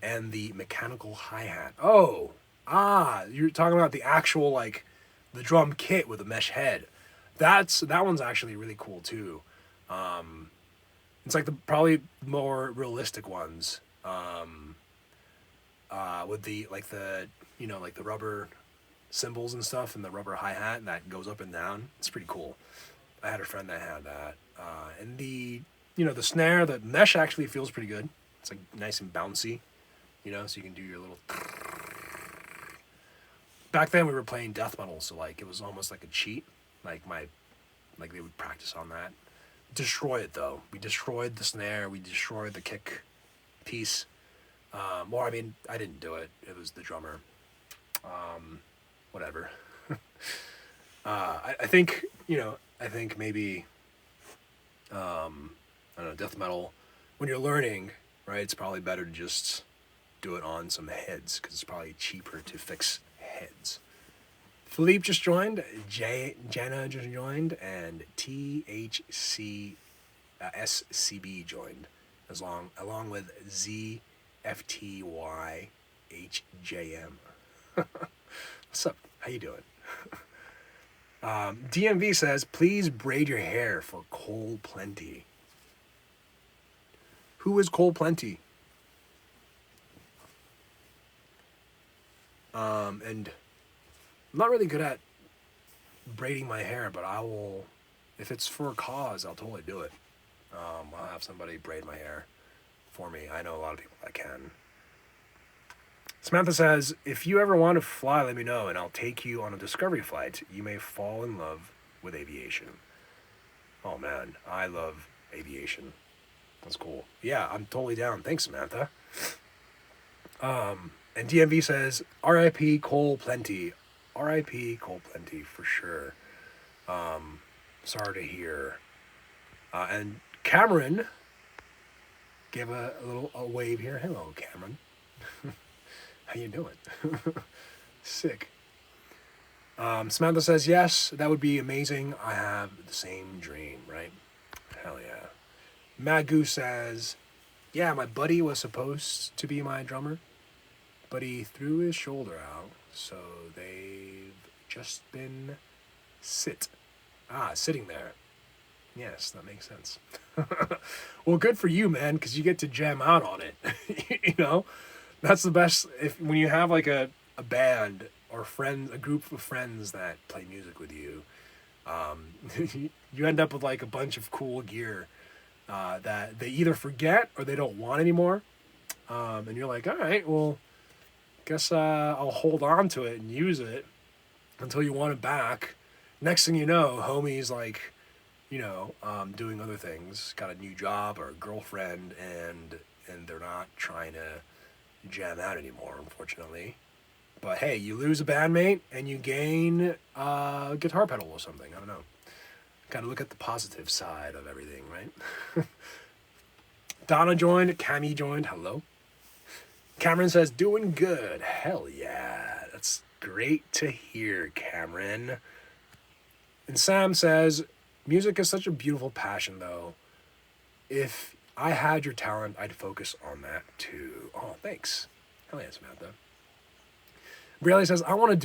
and the mechanical hi-hat. Oh, you're talking about the actual, like, the drum kit with the mesh head. That one's actually really cool too. It's like the probably more realistic ones. With the like the like the rubber cymbals and stuff and the rubber hi-hat that goes up and down. It's pretty cool. I had a friend that had that. And the snare, the mesh actually feels pretty good. It's like nice and bouncy, so you can do your little. Back then we were playing death metal, so like it was almost like a cheat. Like they would practice on that. Destroy it though. We destroyed the snare. We destroyed the kick piece. Or I mean, I didn't do it. It was the drummer. Whatever. I think I think maybe. I don't know, death metal. When you're learning, right, it's probably better to just do it on some heads because it's probably cheaper to fix heads. Philippe just joined, Jana just joined, and SCB joined, along with ZFTYHJM. What's up? How you doing? DMV says, please braid your hair for Cole Plenty. Who is Cole Plenty? And I'm not really good at braiding my hair, but I will, if it's for a cause, I'll totally do it. I'll have somebody braid my hair for me. I know a lot of people that can. Samantha says, if you ever want to fly, let me know, and I'll take you on a discovery flight. You may fall in love with aviation. Oh, man, I love aviation. That's cool. Yeah, I'm totally down. Thanks, Samantha. And DMV says, R.I.P. Cole Plenty. R.I.P. Cole Plenty, for sure. Sorry to hear. And Cameron gave a little wave here. Hello, Cameron. How you doing? Sick. Samantha says, yes, that would be amazing. I have the same dream, right? Hell yeah. Mad Goose says, yeah, my buddy was supposed to be my drummer, but he threw his shoulder out, so they've just been sitting there. Yes, that makes sense. Well, good for you, man, because you get to jam out on it. That's the best when you have like a band or a group of friends that play music with you. You end up with like a bunch of cool gear that they either forget or they don't want anymore. And you're like, all right, well, guess I'll hold on to it and use it until you want it back. Next thing you know, homie's like, doing other things, got a new job or a girlfriend, and they're not trying to jam out anymore, unfortunately. But hey, you lose a bandmate and you gain a guitar pedal or something. I don't know. Gotta look at the positive side of everything, right? Donna joined. Cammy joined. Hello. Cameron says, doing good. Hell yeah. That's great to hear, Cameron. And Sam says, music is such a beautiful passion, though. If I had your talent, I'd focus on that, too. Oh, thanks. Hell yeah, Samantha. Brielle says, I'd want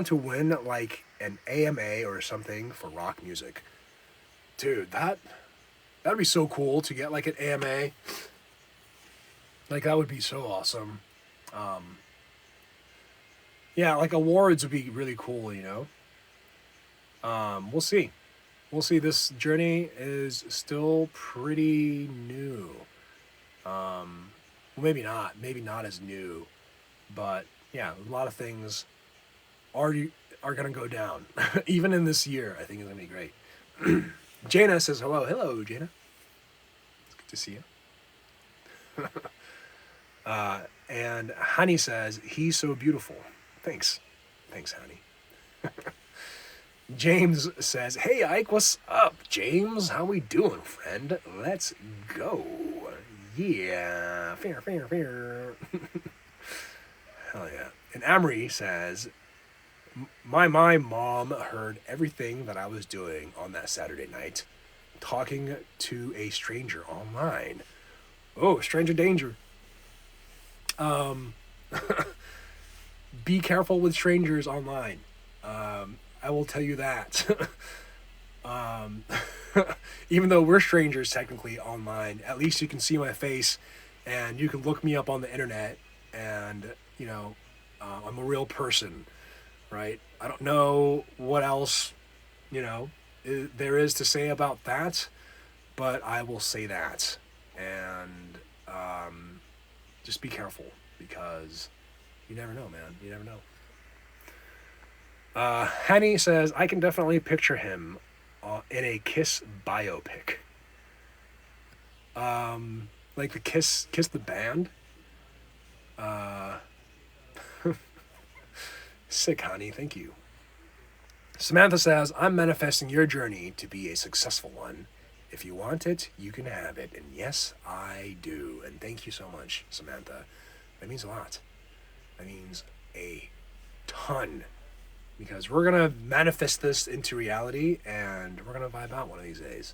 to win, like, an AMA or something for rock music. Dude, that'd be so cool to get, like, an AMA. Like, that would be so awesome. Yeah, like, awards would be really cool, We'll see. We'll see. This journey is still pretty new. Well, maybe not as new, but yeah, a lot of things are going to go down. Even in this year, I think it's going to be great. Jana says hello. Hello, Jana. It's good to see you. And Honey says, he's so beautiful. Thanks, Honey. James says, "Hey Ike, what's up, James? How we doing, friend? Let's go." Yeah, fair, fair, fair. Hell yeah. And Amory says, my mom heard everything that I was doing on that Saturday night, talking to a stranger online. Oh, stranger danger. Be careful with strangers online. I will tell you that. um, Even though we're strangers technically online, at least you can see my face and you can look me up on the internet and, I'm a real person, right? I don't know what else, there is to say about that, but I will say that. And just be careful because you never know, man. You never know. Henny says, I can definitely picture him in a Kiss biopic. Like the Kiss the band. Uh, Sick, honey. Thank you. Samantha says, I'm manifesting your journey to be a successful one. If you want it, you can have it. And yes, I do. And thank you so much, Samantha. That means a lot. That means a ton. Because we're going to manifest this into reality and we're going to vibe out one of these days.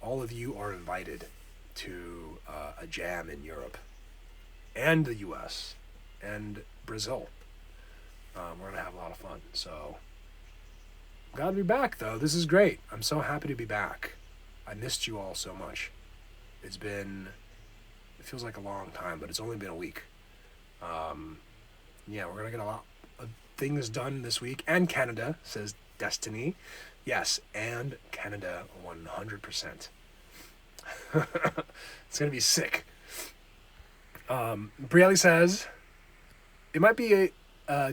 All of you are invited to a jam in Europe and the US and Brazil. We're going to have a lot of fun. So, glad to be back, though. This is great. I'm so happy to be back. I missed you all so much. It feels like a long time, but it's only been a week. Yeah, we're going to get a lot of things done this week. And Canada, says Destiny. Yes, and Canada 100%. It's going to be sick. Brielle says, it might be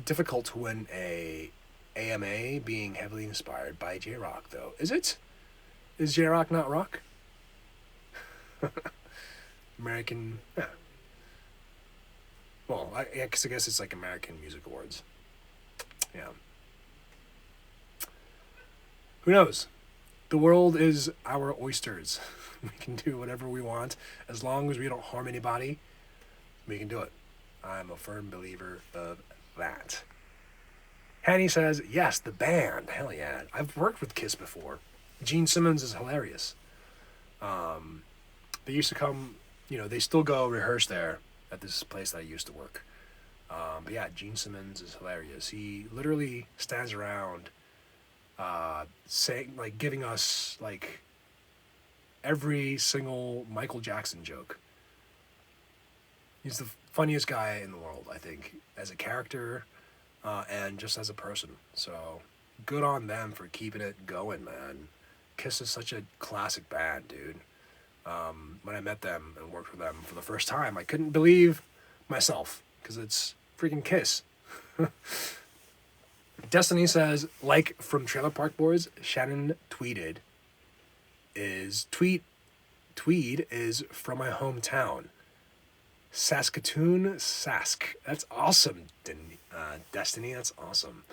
difficult to win a AMA being heavily inspired by J-Rock, though. Is it? Is J-Rock not rock? American... Yeah. Well, I guess it's like American Music Awards. Yeah. Who knows? The world is our oysters. We can do whatever we want. As long as we don't harm anybody, we can do it. I'm a firm believer of that. Hanny says, yes, the band. Hell yeah. I've worked with Kiss before. Gene Simmons is hilarious. They used to come, they still go rehearse there at this place that I used to work. But yeah, Gene Simmons is hilarious. He literally stands around saying, like, giving us, like, every single Michael Jackson joke. He's the funniest guy in the world, I think, as a character and just as a person. So good on them for keeping it going, man. Kiss is such a classic band, dude. When I met them and worked with them for the first time, I couldn't believe myself because it's freaking Kiss. Destiny says, like from Trailer Park Boys, Shannon tweed is from my hometown, Saskatoon, Sask. That's awesome, Destiny. That's awesome.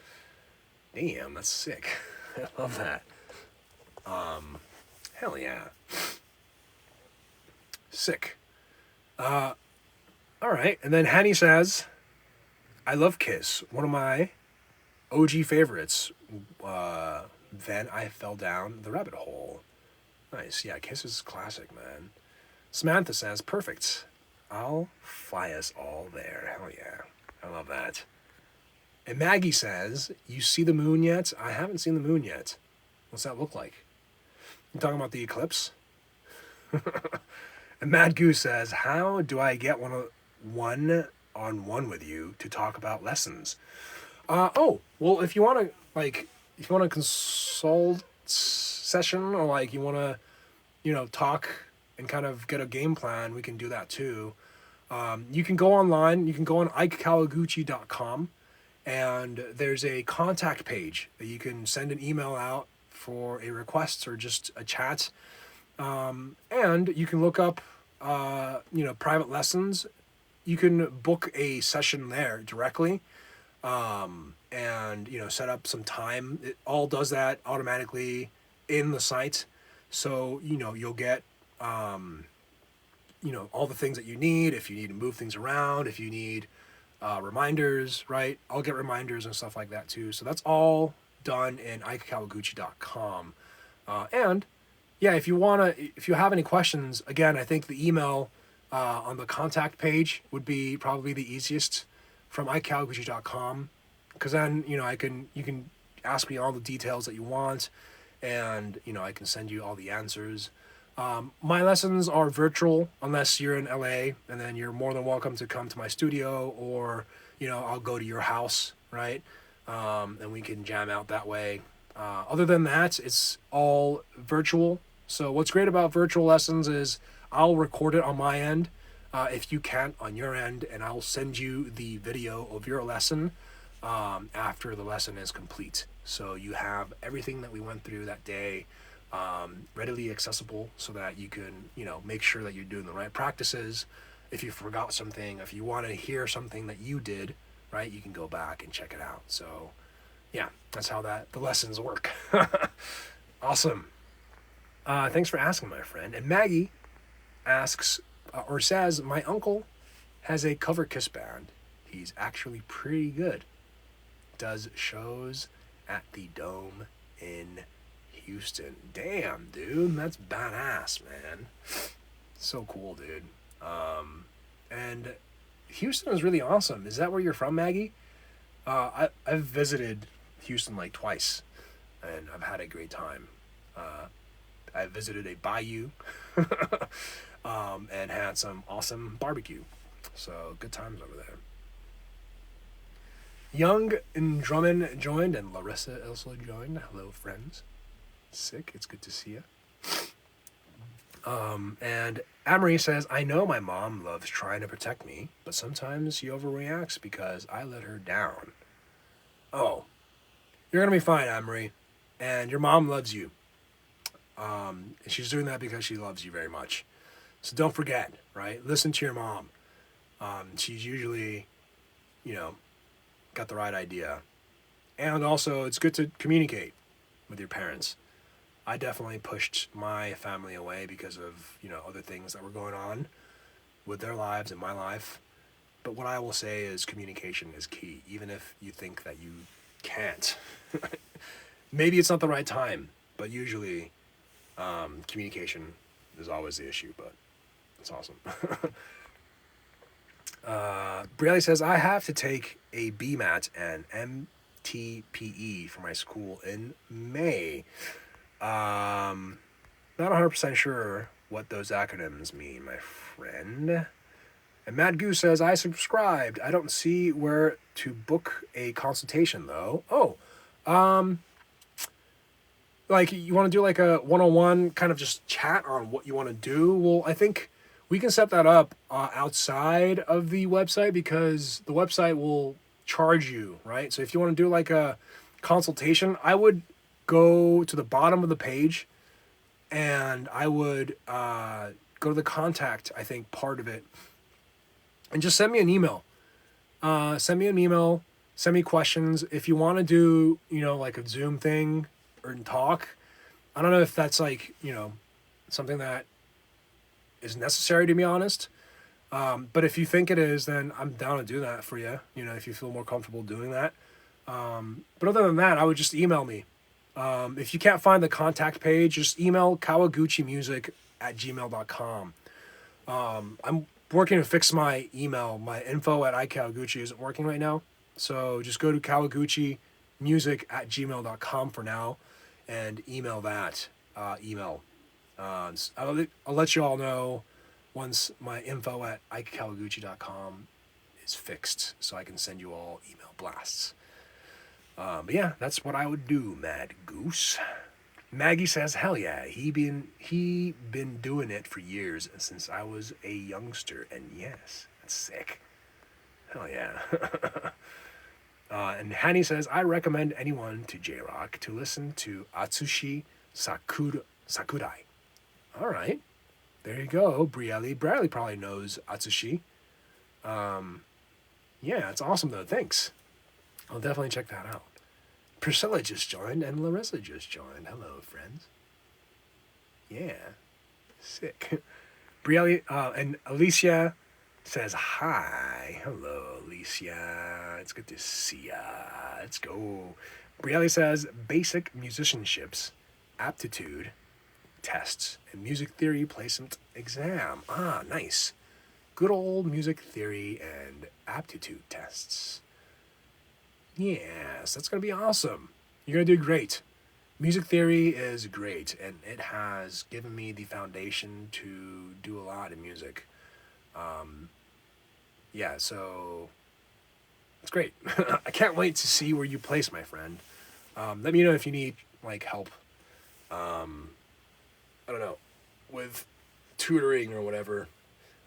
Damn, that's sick. I love that. Hell yeah. Sick. All right, and then Hanny says, I love Kiss. One of my OG favorites. Then I fell down the rabbit hole. Nice. Yeah, Kiss is classic, man. Samantha says, perfect. I'll fly us all there. Hell yeah. I love that. And Maggie says, you see the moon yet? I haven't seen the moon yet. What's that look like? You talking about the eclipse? And Mad Goose says, how do I get one-on-one with you to talk about lessons? Well, if you want to consult session, or like you want to, talk and kind of get a game plan, we can do that too. You can go online, you can go on ikekawaguchi.com, and there's a contact page that you can send an email out for a request or just a chat. And you can look up, private lessons. You can book a session there directly. and set up some time. It all does that automatically in the site, so you'll get all the things that you need. If you need to move things around, if you need reminders, right? I'll get reminders and stuff like that too. So that's all done in ikekawaguchi.com. And yeah, if you have any questions, again, I think the email on the contact page would be probably the easiest from ikekawaguchi.com, because then you can ask me all the details that you want, and I can send you all the answers. My lessons are virtual unless you're in LA, and then you're more than welcome to come to my studio, or I'll go to your house, right? And we can jam out that way. Other than that, it's all virtual. So what's great about virtual lessons is I'll record it on my end, if you can't on your end, and I'll send you the video of your lesson after the lesson is complete. So you have everything that we went through that day readily accessible, so that you can make sure that you're doing the right practices. If you forgot something, if you want to hear something that you did right, you can go back and check it out. So yeah, that's how the lessons work. Awesome. Thanks for asking, my friend. And Maggie asks or says, my uncle has a cover kiss band. He's actually pretty good. Does shows at the Dome in Houston. Damn, dude, that's badass, man. So cool, dude. And Houston is really awesome. Is that where you're from, Maggie? I've visited Houston like twice, and I've had a great time. I visited a bayou and had some awesome barbecue. So good times over there. Young and Drummond joined, and Larissa also joined. Hello, friends. Sick. It's good to see you. And Amory says, I know my mom loves trying to protect me, but sometimes she overreacts because I let her down. Oh, you're going to be fine, Amory. And your mom loves you. And she's doing that because she loves you very much. So don't forget, right? Listen to your mom. She's usually, got the right idea. And also, it's good to communicate with your parents. I definitely pushed my family away because of, other things that were going on with their lives and my life. But what I will say is communication is key, even if you think that you can't. Maybe it's not the right time, but usually communication is always the issue, but it's awesome. Brielle says, I have to take a BMAT and MTPE for my school in May. Not 100% sure what those acronyms mean, my friend. And Mad Goose says, I subscribed. I don't see where to book a consultation, though. Oh, like you want to do like a one-on-one kind of just chat on what you want to do? Well, I think we can set that up outside of the website, because the website will charge you, right? So if you want to do like a consultation, I would go to the bottom of the page, and I would go to the contact, I think, part of it, and just send me an email. Send me questions. If you want to do, like a Zoom thing or talk, I don't know if that's like, something that is necessary, to be honest. But if you think it is, then I'm down to do that for you, if you feel more comfortable doing that. But other than that, I would just email me. If you can't find the contact page, just email kawaguchimusic@gmail.com. I'm working to fix my email. My info@ikawaguchi isn't working right now. So just go to kawaguchimusic@gmail.com for now and email that email. I'll let you all know once my info@ikawaguchi.com is fixed, so I can send you all email blasts. But yeah, that's what I would do, Mad Goose. Maggie says, hell yeah, he been doing it for years since I was a youngster, and yes, that's sick. Hell yeah. And Hanny says, I recommend anyone to J-Rock to listen to Atsushi Sakurai. All right, there you go, Brielle. Bradley probably knows Atsushi. Yeah, it's awesome though. Thanks. I'll definitely check that out. Priscilla just joined and Larissa just joined. Hello, friends. Yeah, sick. Brielle and Alicia says hi. Hello, Alicia. It's good to see ya. Let's go. Brielle says basic musicianships, aptitude tests, and music theory placement exam. Ah, nice. Good old music theory and aptitude tests. Yes, that's going to be awesome. You're going to do great. Music theory is great, and it has given me the foundation to do a lot in music. Yeah, so it's great. I can't wait to see where you place, my friend. Let me know if you need like help. I don't know, with tutoring or whatever.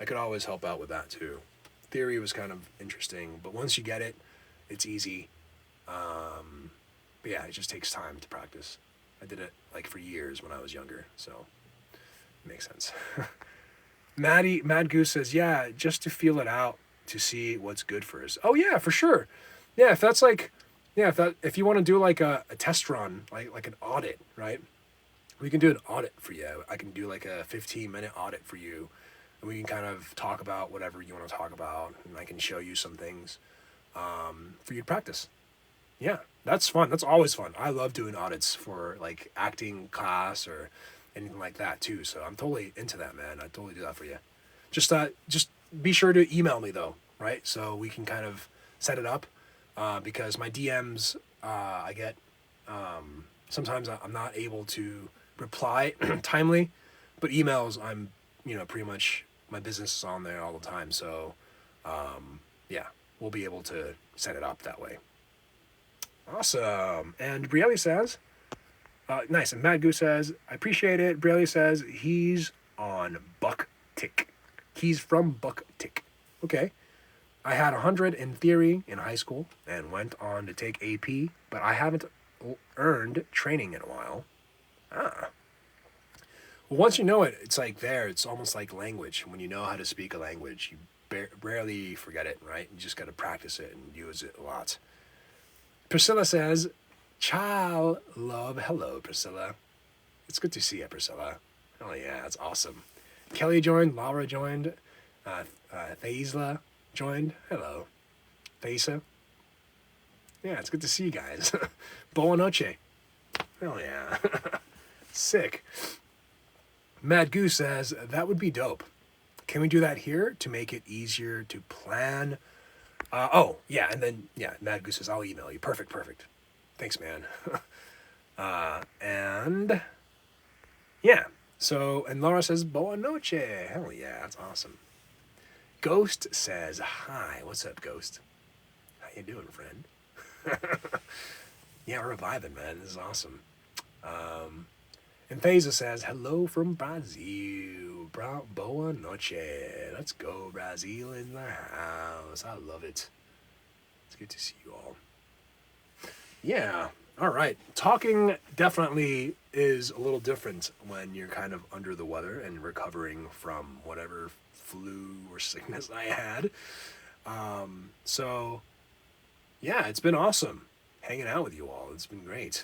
I could always help out with that too. Theory was kind of interesting, but once you get it, it's easy. But yeah, it just takes time to practice. I did it like for years when I was younger, so it makes sense. Mad Goose says, yeah, just to feel it out, to see what's good for us. Oh yeah, for sure. Yeah, if that's like, yeah, if you want to do like a test run, like an audit, right? We can do an audit for you. I can do like a 15-minute audit for you, and we can kind of talk about whatever you want to talk about, and I can show you some things for you to practice. Yeah, that's fun. That's always fun. I love doing audits for like acting class or anything like that too. So I'm totally into that, man. I totally do that for you. Just be sure to email me though, right? So we can kind of set it up because my DMs I get sometimes I'm not able to reply timely, but emails I'm pretty much my business is on there all the time. So yeah, we'll be able to set it up that way. Awesome. And Brielle says, nice. And Mad Goose says, I appreciate it. Brielle says, he's on Buck Tick. He's from Buck Tick. Okay. I had 100 in theory in high school and went on to take AP, but I haven't earned training in a while. Ah. Well, once you know it, it's like there. It's almost like language. When you know how to speak a language, you rarely forget it, right? You just got to practice it and use it a lot. Priscilla says, ciao, love. Hello, Priscilla. It's good to see you, Priscilla. Oh, yeah, that's awesome. Kelly joined. Laura joined. Thaisla joined. Hello. Thaisa. Yeah, it's good to see you guys. Boa noche. Oh, yeah. Sick. Mad Goose says, that would be dope. Can we do that here to make it easier to plan? Yeah, and then, yeah, Mad Goose says, I'll email you. Perfect. Thanks, man. And, yeah. So, and Laura says, Boa noche. Hell yeah, that's awesome. Ghost says, hi. What's up, Ghost? How you doing, friend? Yeah, we're vibing, man. This is awesome. And Thaisa says, hello from Brazil. Boa noche. Let's go, Brazil in the house. I love it. It's good to see you all. Yeah. All right. Talking definitely is a little different when you're kind of under the weather and recovering from whatever flu or sickness I had. So, yeah, it's been awesome hanging out with you all. It's been great.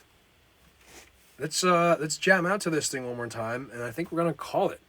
Let's jam out to this thing one more time, and I think we're gonna call it.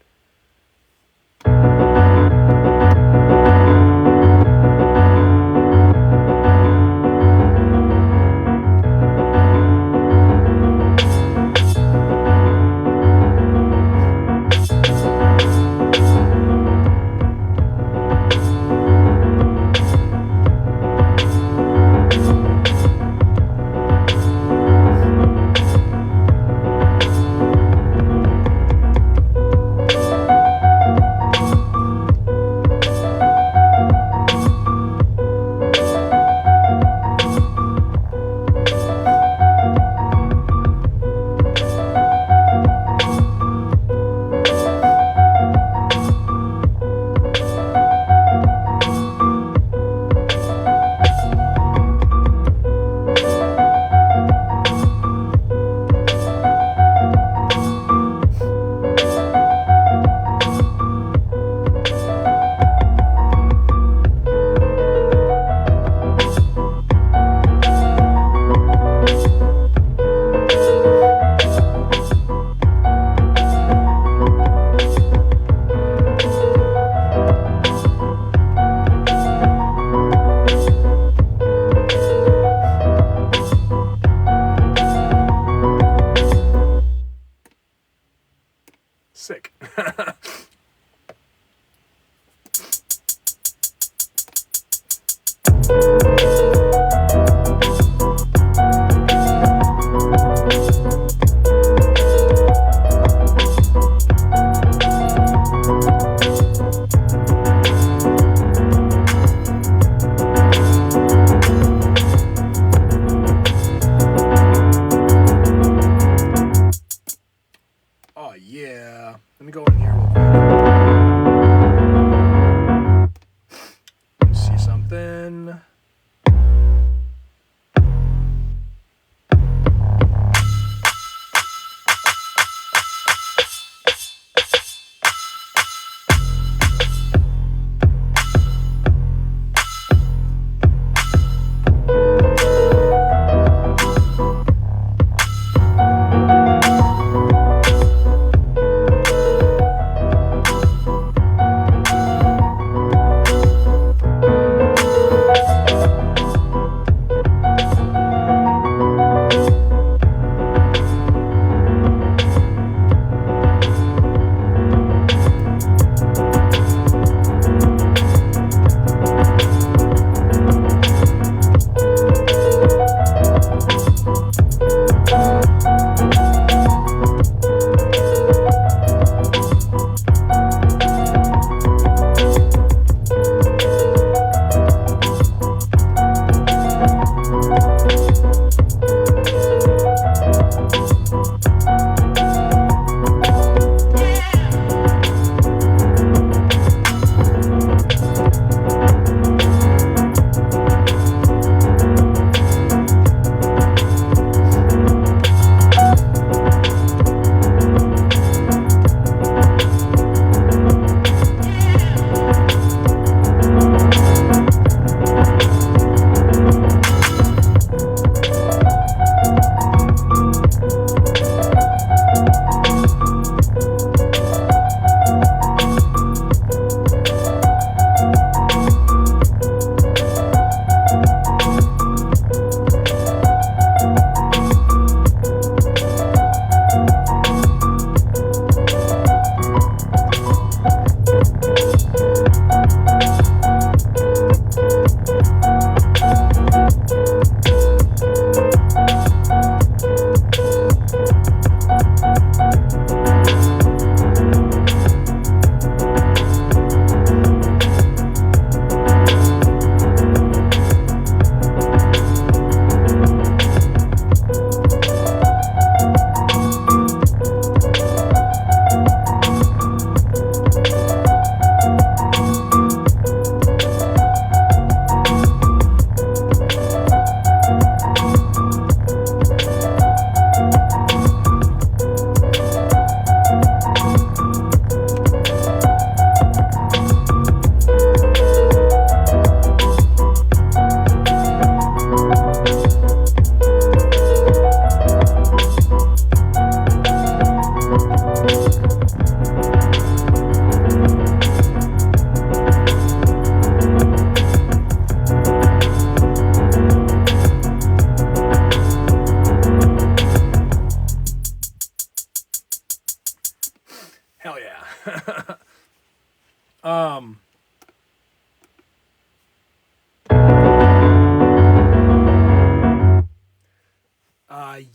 Um,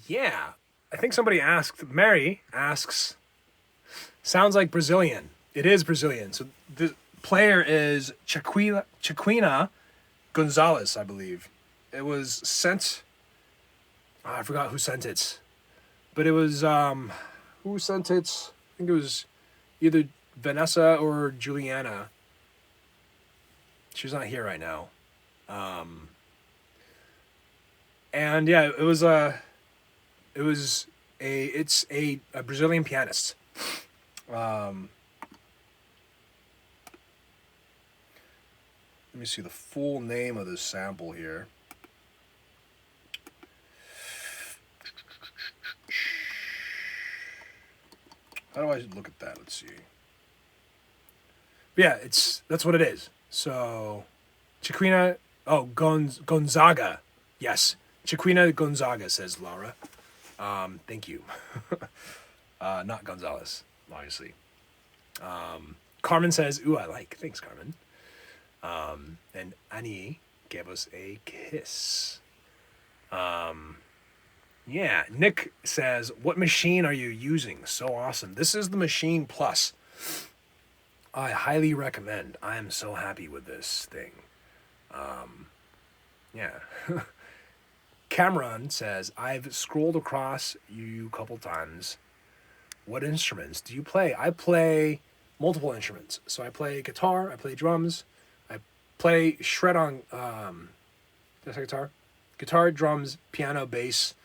yeah. I think somebody asked, Mary asks, sounds like Brazilian. It is Brazilian. So the player is Chiquina Gonzalez, I believe. It was sent, I forgot who sent it. But it was, who sent it? I think it was either Vanessa or Juliana. She's not here right now. And yeah, it was it's a Brazilian pianist. Um, Let me see the full name of this sample here. How do I look at that? Let's see. But yeah, that's what it is. So, Chiquina, Gonzaga. Yes, Chiquina Gonzaga, says Laura. Thank you. Not Gonzalez, obviously. Carmen says, ooh, I like. Thanks, Carmen. And Annie gave us a kiss. Yeah, Nick says, what machine are you using? So awesome. This is the Machine Plus. I highly recommend. I am so happy with this thing. Yeah. Cameron says, I've scrolled across you a couple times. What instruments do you play? I play multiple instruments. So I play guitar, I play drums, I play shred on did I say guitar? Guitar, drums, piano, bass,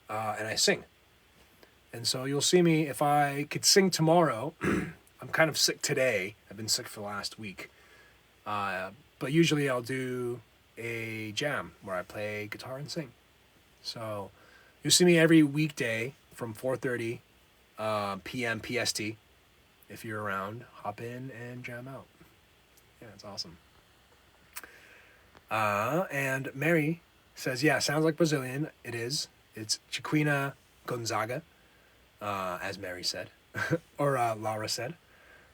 and I sing. And so you'll see me, if I could sing tomorrow, I'm kind of sick today. I've been sick for the last week. But usually I'll do a jam where I play guitar and sing. So you'll see me every weekday from 4:30 p.m. PST. If you're around, hop in and jam out. Yeah, it's awesome. And Mary says, yeah, sounds like Brazilian. It is. It's Chiquina Gonzaga, as Mary said, or Laura said.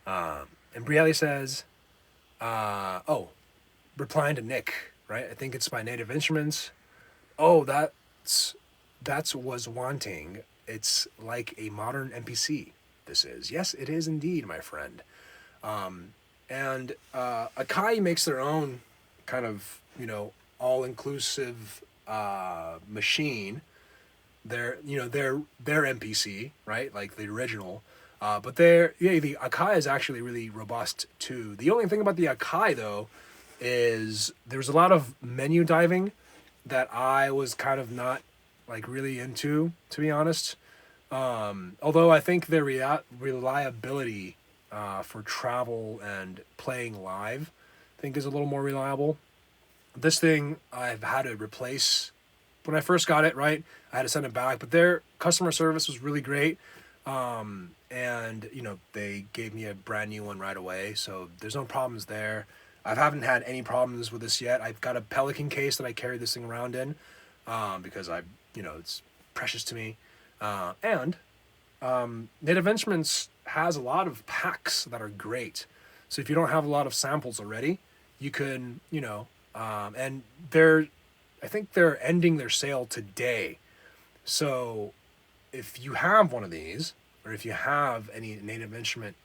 And Brielle says, replying to Nick, right? I think it's by Native Instruments. Oh, that's was wanting. It's like a modern MPC. This is. Yes, it is indeed, my friend. And Akai makes their own kind of, all-inclusive machine. Their MPC, right? Like the original. But the Akai is actually really robust too. The only thing about the Akai though is there's a lot of menu diving that I was kind of not like really into, to be honest. Although I think their reliability for travel and playing live, I think is a little more reliable. This thing I've had to replace when I first got it, right? I had to send it back, but their customer service was really great. And they gave me a brand new one right away, so there's no problems there. I haven't had any problems with this yet. I've got a Pelican case that I carry this thing around in, because it's precious to me. And Native Instruments has a lot of packs that are great. So if you don't have a lot of samples already, you can, and I think they're ending their sale today. So if you have one of these, or if you have any Native Instrument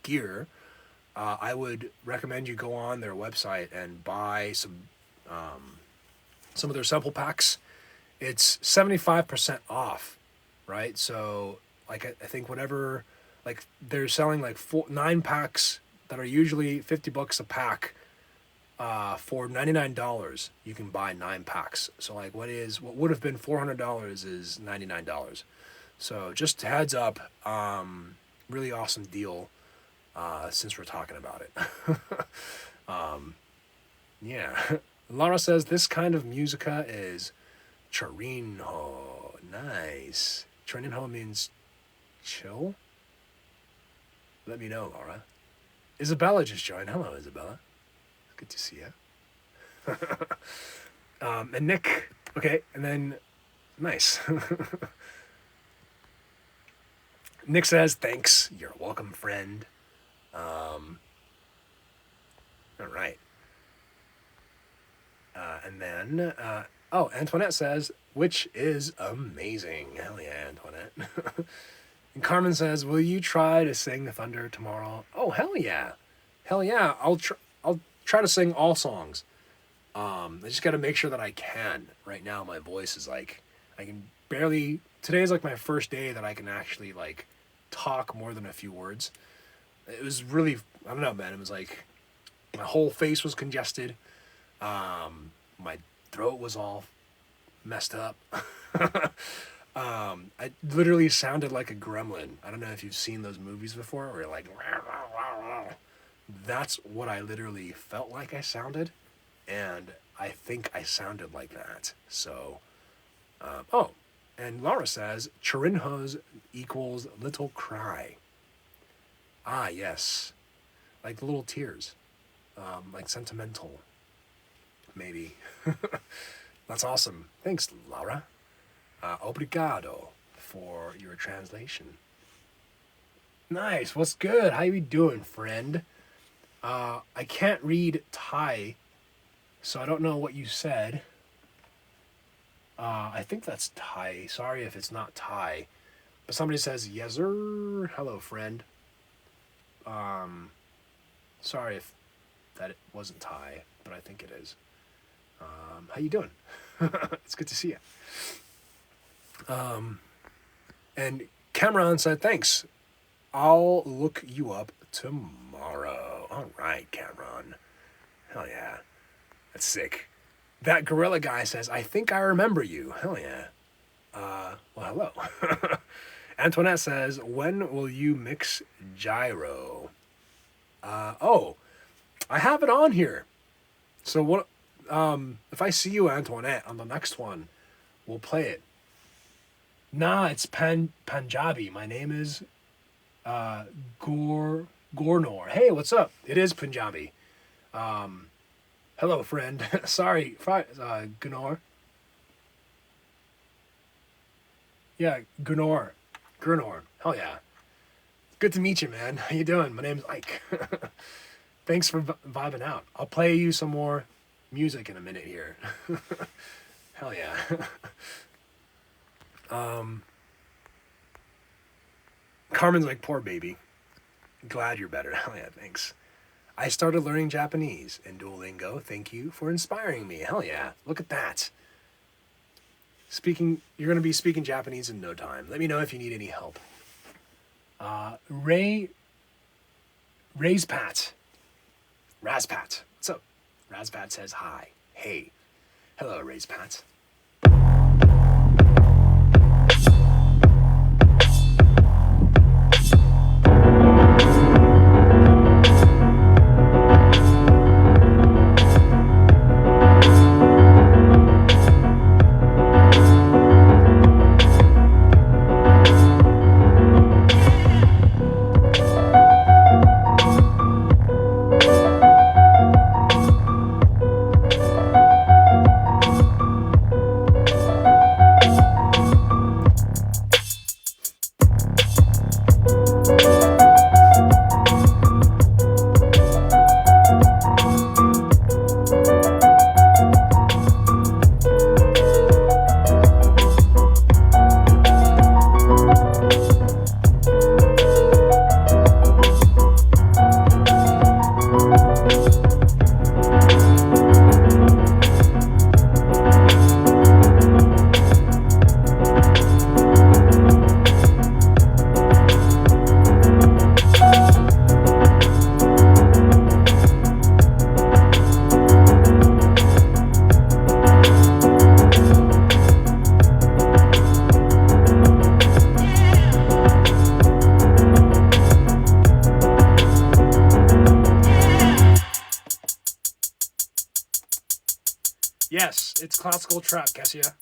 gear, I would recommend you go on their website and buy some of their sample packs. It's 75% off, right? So like I think whatever, like they're selling like 9 packs that are usually $50 a pack. For $99, you can buy 9 packs. So like what would have been $400 is $99. So just heads up, really awesome deal. Since we're talking about it. Yeah. Laura says this kind of musica is chorinho. Nice. Chorinho means chill? Let me know, Laura. Isabella just joined. Hello, Isabella. Good to see you. And Nick. Okay, and then nice. Nick says, thanks. You're welcome, friend. All right. And then, Antoinette says, which is amazing. Hell yeah, Antoinette. And Carmen says, will you try to sing Thunder tomorrow? Oh, hell yeah. Hell yeah. I'll try to sing all songs. I just got to make sure that I can. Right now, my voice is like, I can barely, today is like my first day that I can actually like talk more than a few words. It was really, I don't know, man. It was like, my whole face was congested. My throat was all messed up. I literally sounded like a gremlin. I don't know if you've seen those movies before where you're like, that's what I literally felt like I sounded. And I think I sounded like that. So, and Laura says, Chirinhos equals little cry. Ah, yes. Like the little tears. Like sentimental. Maybe. That's awesome. Thanks, Laura. Obrigado for your translation. Nice. What's good? How you doing, friend? I can't read Thai, so I don't know what you said. I think that's Thai. Sorry if it's not Thai. But somebody says, yes, sir. Hello, friend. Sorry if that wasn't Thai, but I think it is. How you doing? It's good to see you. And Cameron said, thanks. I'll look you up tomorrow. All right, Cameron. Hell yeah. That's sick. That gorilla guy says, I think I remember you. Hell yeah. Well, hello. Antoinette says, when will you mix Gyro? I have it on here. So what, if I see you, Antoinette, on the next one, we'll play it. Nah, it's Punjabi. My name is Gornor. Hey, what's up? It is Punjabi. Hello, friend. Sorry, Gunor. Yeah, Gunor. Hell yeah. Good to meet you, man. How you doing? My name's Ike. Thanks for vibing out. I'll play you some more music in a minute here. Hell yeah. Carmen's like, poor baby. Glad you're better. Hell yeah, thanks. I started learning Japanese in Duolingo. Thank you for inspiring me. Hell yeah. Look at that. You're going to be speaking Japanese in no time. Let me know if you need any help. Razpat. What's up? Razpat says hi. Hey. Hello, Razpat. Yes, it's classical trap, Kessia.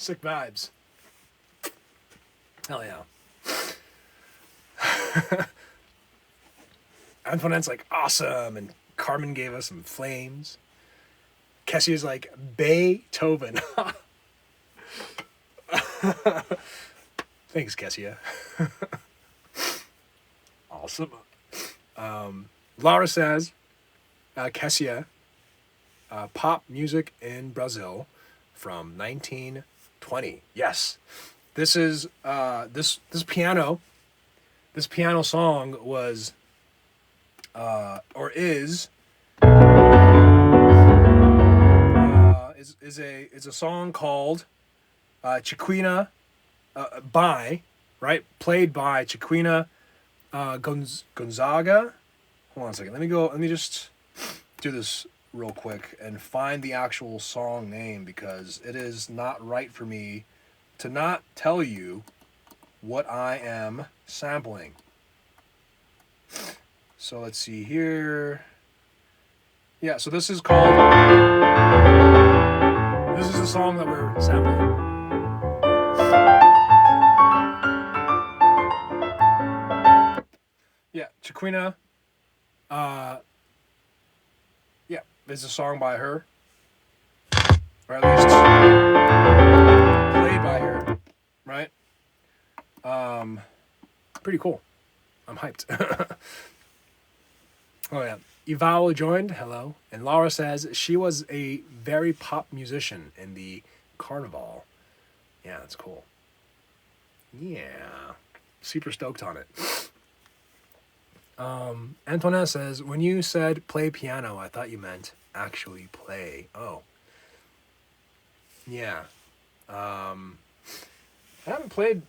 Sick vibes. Hell yeah. Antoinette's like, awesome. And Carmen gave us some flames. Kessia's like, Beethoven. Thanks, Kessia. Awesome. Laura says, Kessia, pop music in Brazil from 1920. Yes. This is, this piano song was, or is a song called Chiquina played by Chiquina Gonzaga. Hold on a second. Let me just do this real quick and find the actual song name, because it is not right for me to not tell you what I am sampling. So let's see here. Yeah, so this is the song that we're sampling. Yeah, Chiquina. Yeah, it's a song by her. Or at least played by her. Right? Pretty cool. I'm hyped. Oh yeah. Ivao joined, hello. And Laura says she was a very pop musician in the carnival. Yeah, that's cool. Yeah. Super stoked on it. Antoinette says, when you said play piano, I thought you meant actually play. Oh. Yeah. I haven't played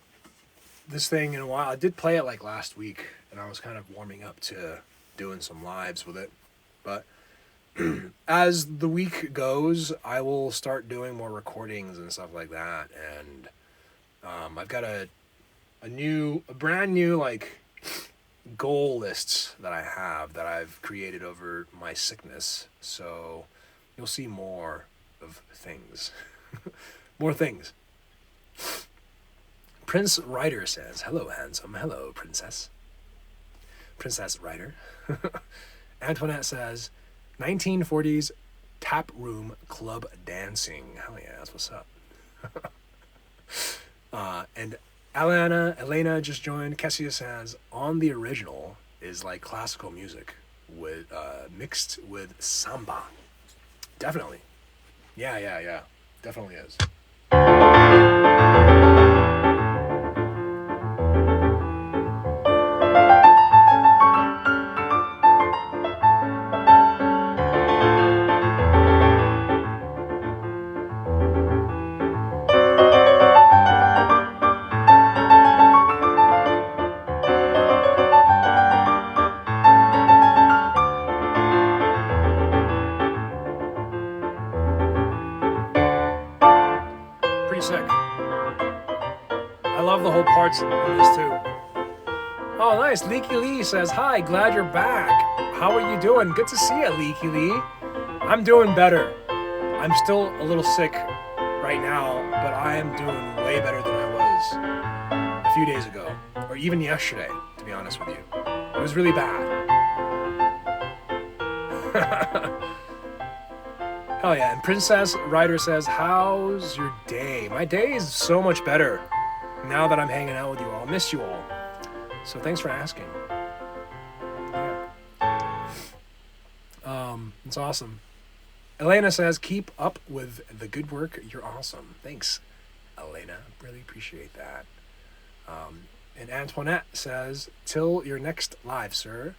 this thing in a while. I did play it like last week, and I was kind of warming up to doing some lives with it. But as the week goes, I will start doing more recordings and stuff like that. And I've got a brand new like goal lists that I have that I've created over my sickness. So you'll see more of things. More things. Prince Ryder says, hello, handsome. Hello, princess. Princess Ryder. Antoinette says, 1940s tap room club dancing. Hell yeah, that's what's up. And Elena just joined. Kessia says, on the original is like classical music with mixed with samba. Definitely. Yeah. Definitely is. Sick. I love the whole parts in this too. Oh, nice. Leaky Lee says, hi, glad you're back. How are you doing? Good to see you, Leaky Lee. I'm doing better. I'm still a little sick right now, but I am doing way better than I was a few days ago, or even yesterday, to be honest with you. It was really bad. Hell yeah. And Princess Ryder says, how's your day? My day is so much better now that I'm hanging out with you all. I miss you all. So thanks for asking. Yeah. It's awesome. Elena says, keep up with the good work. You're awesome. Thanks, Elena. Really appreciate that. And Antoinette says, till your next live, sir.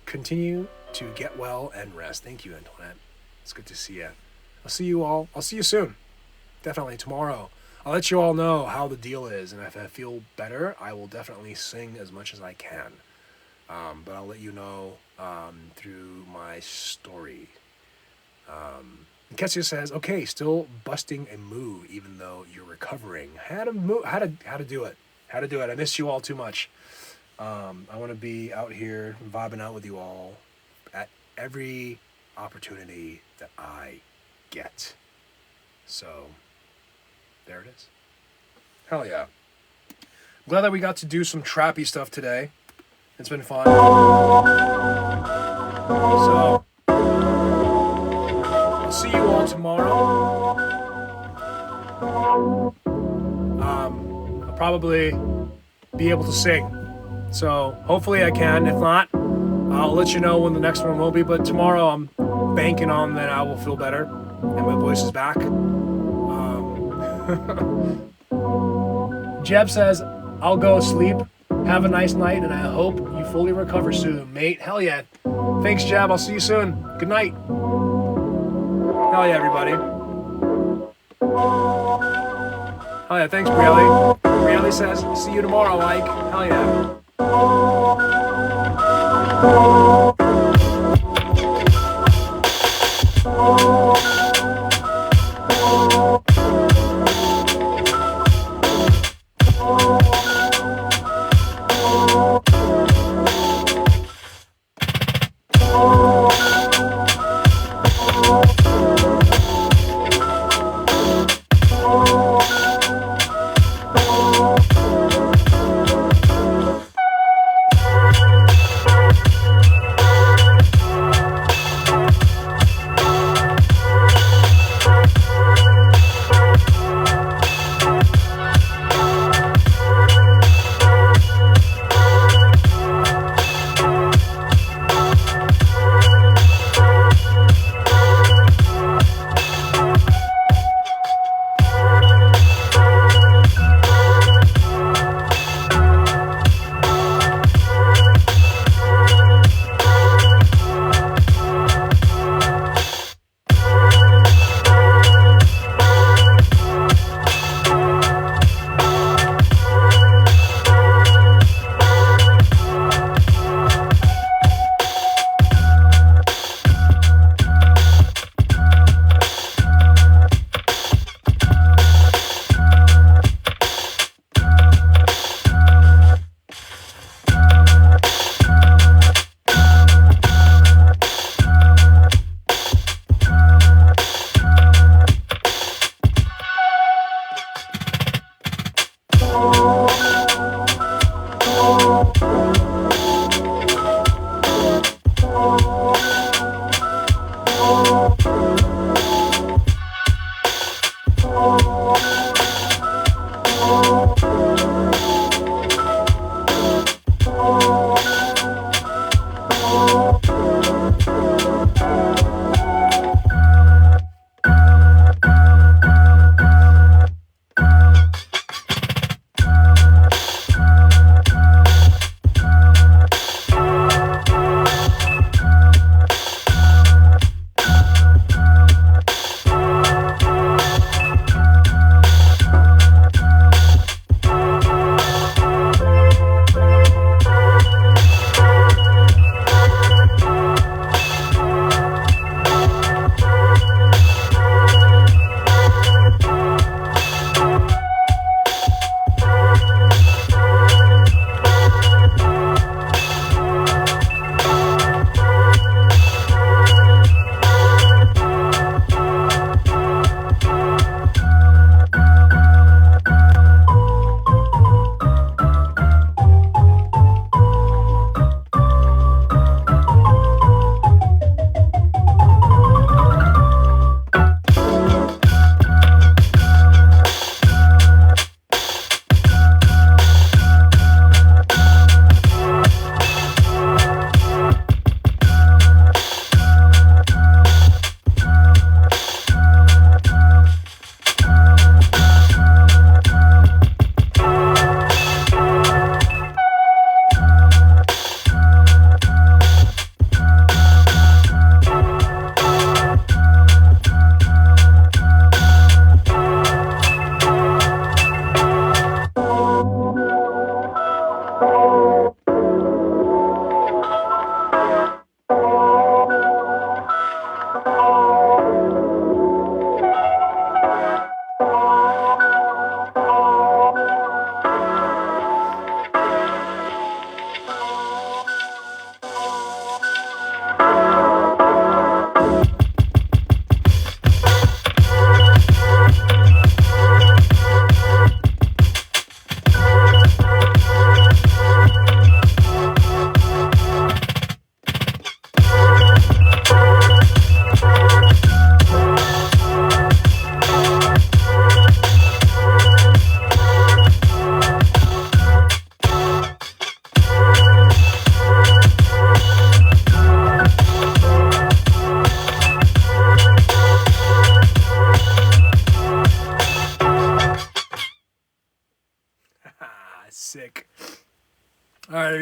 Continue to get well and rest. Thank you, Antoinette. It's good to see you. I'll see you all. I'll see you soon. Definitely tomorrow. I'll let you all know how the deal is. And if I feel better, I will definitely sing as much as I can. But I'll let you know through my story. Kessia says, okay, still busting a move even though you're recovering. How to do it. How to do it. I miss you all too much. I want to be out here vibing out with you all at every opportunity that I get. So There it is. Hell yeah. Glad that we got to do some trappy stuff today. It's been fun. So, I'll see you all tomorrow. I'll probably be able to sing. So, hopefully I can. If not, I'll let you know when the next one will be. But tomorrow I'm banking on that I will feel better and my voice is back. Jeb says, I'll go sleep. Have a nice night, and I hope you fully recover soon, mate. Hell yeah. Thanks, Jeb. I'll see you soon. Good night. Hell yeah, everybody. Hell yeah. Thanks, Brielle. Brielle says, see you tomorrow, Ike. Hell yeah.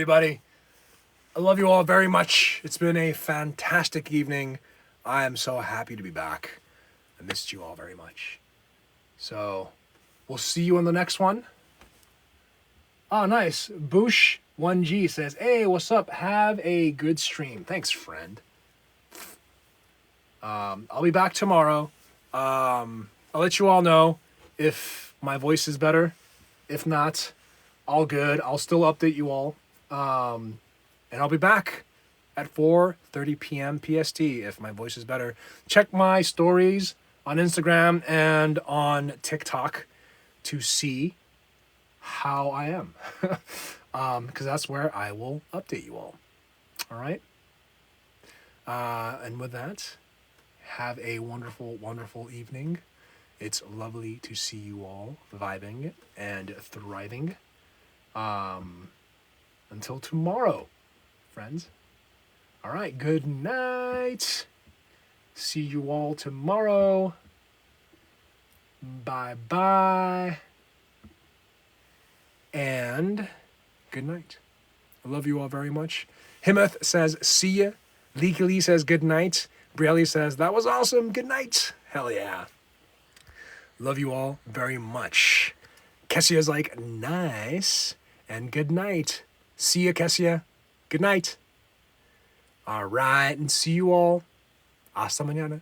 everybody. I love you all very much. It's been a fantastic evening. I am so happy to be back. I missed you all very much. So, we'll see you in the next one. Oh, nice. Boosh1G says, hey, what's up? Have a good stream. Thanks, friend. I'll be back tomorrow. I'll let you all know if my voice is better. If not, all good. I'll still update you all. And I'll be back at 4:30 p.m. PST if my voice is better. Check my stories on Instagram and on TikTok to see how I am. Because that's where I will update you all. All right? And with that, have a wonderful, wonderful evening. It's lovely to see you all vibing and thriving. Until tomorrow, friends. All right, good night. See you all tomorrow. Bye-bye. And good night. I love you all very much. Himeth says, see ya. Legally says, good night. Brielle says, that was awesome. Good night. Hell yeah. Love you all very much. Kessia's like, nice. And good night. See ya, Kessia. Good night. All right, and see you all. Hasta mañana.